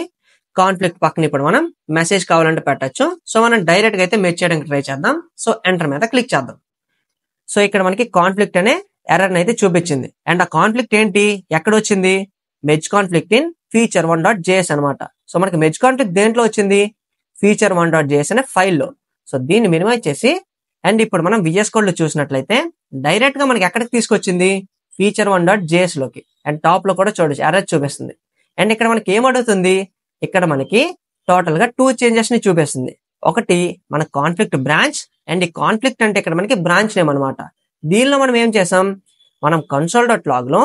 కాన్ఫ్లిక్ట్ పక్కన ఇప్పుడు మనం మెసేజ్ కావాలంటే పెట్టచ్చు. సో మనం డైరెక్ట్ గా అయితే మెర్జ్ చేయడానికి ట్రై చేద్దాం. సో ఎంటర్ మీద క్లిక్ చేద్దాం. సో ఇక్కడ మనకి కాన్ఫ్లిక్ట్ అనే ఎర్రర్ అయితే చూపించింది. అండ్ ఆ కాన్ఫ్లిక్ట్ ఏంటి, ఎక్కడ వచ్చింది? మెర్జ్ కాన్ఫ్లిక్ట్ ఇన్ feature1.js అనమాట. సో మనకి మెర్జ్ కాన్ఫ్లిక్ట్ దేంట్లో వచ్చింది? feature1.js అనే ఫైల్లో. సో దీన్ని మినిమైజ్ చేసి అండ్ ఇప్పుడు మనం VS కోడ్ లో చూసినట్లయితే డైరెక్ట్ గా మనకి ఎక్కడికి తీసుకొచ్చింది? feature1.js లోకి. అండ్ టాప్ లో కూడా చూడొచ్చు ఎర్రర్ చూపిస్తుంది. అండ్ ఇక్కడ మనకి ఏం అడుగుతుంది? ఇక్కడ మనకి టోటల్ గా 2 చేంజెస్ ని చూపిస్తుంది. ఒకటి మన కాన్ఫ్లిక్ట్ బ్రాంచ్, అండ్ ఈ కాన్ఫ్లిక్ట్ అంటే ఇక్కడ మనకి బ్రాంచ్ నేమ్ అనమాట. దీనిలో మనం ఏం చేసాం? మనం console.log లో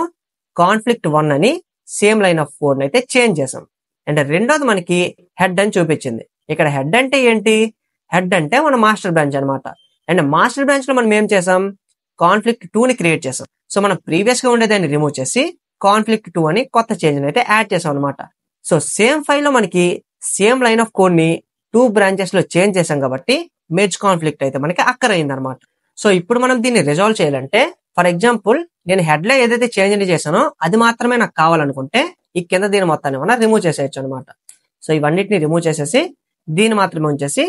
కాన్ఫ్లిక్ట్ 1 అని సేమ్ లైన్ ఆఫ్ కోడ్ అయితే చేంజ్ చేసాం. అండ్ రెండోది మనకి హెడ్ అని చూపించింది. ఇక్కడ హెడ్ అంటే ఏంటి? హెడ్ అంటే మన మాస్టర్ బ్రాంచ్ అనమాట. అండ్ మాస్టర్ బ్రాంచ్ లో మనం ఏం చేసాం? కాన్ఫ్లిక్ట్ 2 ని క్రియేట్ చేసాం. సో మనం ప్రీవియస్ గా ఉండేదాన్ని రిమూవ్ చేసి కాన్ఫ్లిక్ట్ 2 అని కొత్త చేంజ్ అయితే యాడ్ చేసాం అనమాట. సో సేమ్ ఫైల్లో మనకి సేమ్ లైన్ ఆఫ్ కోడ్ ని 2 బ్రాంచెస్ లో చేంజ్ చేసాం కాబట్టి మెర్జ్ కాన్ఫ్లిక్ట్ అయితే మనకి అక్కరైంది అనమాట. సో ఇప్పుడు మనం దీన్ని రిజాల్వ్ చేయాలంటే ఫర్ ఎగ్జాంపుల్ నేను హెడ్ లో ఏదైతే చేంజ్ ని చేశానో అది మాత్రమే నాకు కావాలనుకుంటే ఈ కింద దీని మొత్తాన్ని మనం రిమూవ్ చేసేయచ్చు అనమాట. సో ఇవన్నిటిని రిమూవ్ చేసేసి దీన్ని మాత్రమే ఉంచేసి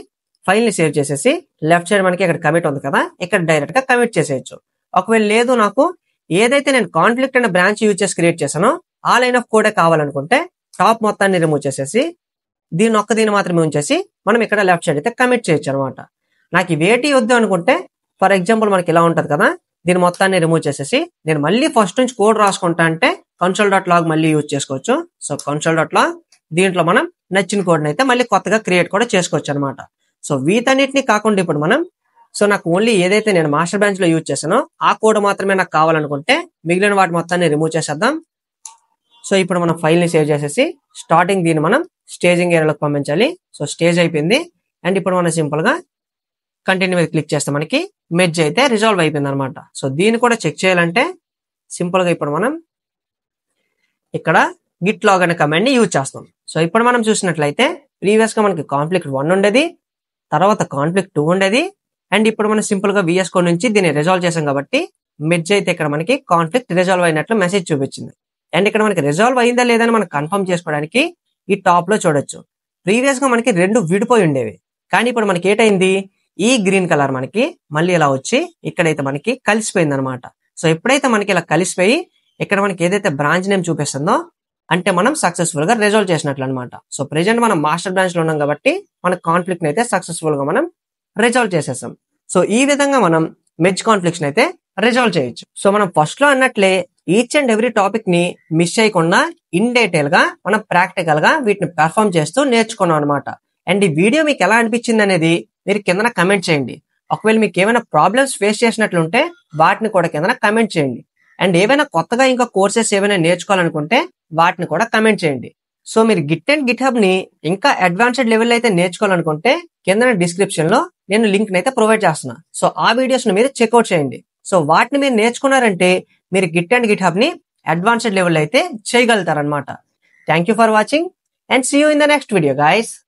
ఫైల్ ని సేవ్ చేసేసి లెఫ్ట్ సైడ్ మనకి ఇక్కడ కమిట్ ఉంది కదా, ఇక్కడ డైరెక్ట్ గా కమిట్ చేసేయచ్చు. ఒకవేళ లేదు నాకు ఏదైతే నేను కాన్ఫ్లిక్ట్ అనే బ్రాంచ్ యూజ్ చేసి క్రియేట్ చేశానో ఆ లైన్ ఆఫ్ కోడే కావాలనుకుంటే టాప్ మొత్తాన్ని రిమూవ్ చేసేసి దీన్ని మాత్రమే ఉంచేసి మనం ఇక్కడ లెఫ్ట్ సైడ్ అయితే కమిట్ చేయొచ్చు అనమాట. నాకు ఇవేటి వద్దు అనుకుంటే ఫర్ ఎగ్జాంపుల్ మనకి ఇలా ఉంటది కదా, దీని మొత్తాన్ని రిమూవ్ చేసేసి నేను మళ్ళీ ఫస్ట్ నుంచి కోడ్ రాసుకుంటా అంటే console.log మళ్ళీ యూజ్ చేసుకోవచ్చు. సో console.log దీంట్లో మనం నచ్చిన కోడ్ అయితే మళ్ళీ కొత్తగా క్రియేట్ కూడా చేసుకోవచ్చు అనమాట. సో వీటన్నిటిని కాకుండా ఇప్పుడు మనం నాకు ఓన్లీ ఏదైతే నేను మాస్టర్ బ్రాంచ్ లో యూజ్ చేశానో ఆ కోడ్ మాత్రమే నాకు కావాలనుకుంటే మిగిలిన వాటి మొత్తాన్ని రిమూవ్ చేసేద్దాం. సో ఇప్పుడు మనం ఫైల్ ని సేవ్ చేసేసి స్టార్టింగ్ దీన్ని మనం స్టేజింగ్ ఏరియాలోకి పంపించాలి. సో స్టేజ్ అయిపోయింది. అండ్ ఇప్పుడు మనం సింపుల్ గా కంటిన్యూ మీద క్లిక్ చేస్తే మనకి మెర్జ్ అయితే రిజాల్వ్ అయిపోయింది అనమాట. సో దీన్ని కూడా చెక్ చేయాలంటే సింపుల్ గా ఇప్పుడు మనం ఇక్కడ గిట్ లాగ్ అనే కమాండ్ ని యూజ్ చేస్తాం. సో ఇప్పుడు మనం చూసినట్లయితే ప్రీవియస్ గా మనకి కాన్ఫ్లిక్ట్ 1 ఉండేది, తర్వాత కాన్ఫ్లిక్ట్ 2 ఉండేది, అండ్ ఇప్పుడు మనం సింపుల్ గా VS కోడ్ నుంచి దీన్ని రిజాల్వ్ చేసాం కాబట్టి మెర్జ్ అయితే ఇక్కడ మనకి కాన్ఫ్లిక్ట్ రిజాల్వ్ అయినట్లు మెసేజ్ చూపించింది. అండ్ ఇక్కడ మనకి రిజాల్వ్ అయిందా లేదని మనం కన్ఫర్మ్ చేసుకోవడానికి ఈ టాప్ లో చూడొచ్చు. ప్రీవియస్ గా మనకి 2 విడిపోయి ఉండేవి, కానీ ఇప్పుడు మనకి ఏటైంది? ఈ గ్రీన్ కలర్ మనకి మళ్ళీ ఇలా వచ్చి ఇక్కడైతే మనకి కలిసిపోయింది అనమాట. సో ఎప్పుడైతే మనకి ఇలా కలిసిపోయి ఇక్కడ మనకి ఏదైతే బ్రాంచ్ నేమ్ చూపిస్తుందో అంటే మనం సక్సెస్ఫుల్ గా రిజాల్వ్ చేసినట్లు అనమాట. సో ప్రెజెంట్ మనం మాస్టర్ బ్రాంచ్ లో ఉన్నాం కాబట్టి మన కాన్ఫ్లిక్ట్ అయితే సక్సెస్ఫుల్ గా మనం రిజాల్వ్ చేసేసాం. సో ఈ విధంగా మనం మెర్జ్ కాన్ఫ్లిక్ట్స్ అయితే రిజాల్వ్ చేయొచ్చు. సో మనం ఫస్ట్ లో అన్నట్లే ఈచ్ అండ్ ఎవ్రీ టాపిక్ ని మిస్ చేయకుండా ఇన్ డీటెయిల్ గా మనం ప్రాక్టికల్ గా వీటిని పెర్ఫార్మ్ చేస్తూ నేర్చుకున్నాం అనమాట. అండ్ ఈ వీడియో మీకు ఎలా అనిపించింది అనేది మీరు కింద కమెంట్ చేయండి. ఒకవేళ మీకు ఏమైనా ప్రాబ్లమ్స్ ఫేస్ చేసినట్లుంటే వాటిని కూడా కింద కమెంట్ చేయండి. అండ్ ఏవైనా కొత్తగా ఇంకా కోర్సెస్ ఏమైనా నేర్చుకోవాలనుకుంటే వాటిని కూడా కమెంట్ చేయండి. సో మీరు గిట్ అండ్ గిట్ హబ్ ని ఇంకా అడ్వాన్స్డ్ లెవెల్ అయితే నేర్చుకోవాలనుకుంటే కింద డిస్క్రిప్షన్ లో నేను లింక్ అయితే ప్రొవైడ్ చేస్తున్నా. సో ఆ వీడియోస్ ని మీరు చెక్అవుట్ చేయండి. సో వాటిని మీరు నేర్చుకున్నారంటే మీరు గిట్ అండ్ గిట్ హబ్ ని అడ్వాన్స్డ్ లెవెల్ అయితే చేయగలుగుతారనమాట. Thank you for watching and see you in the next video guys.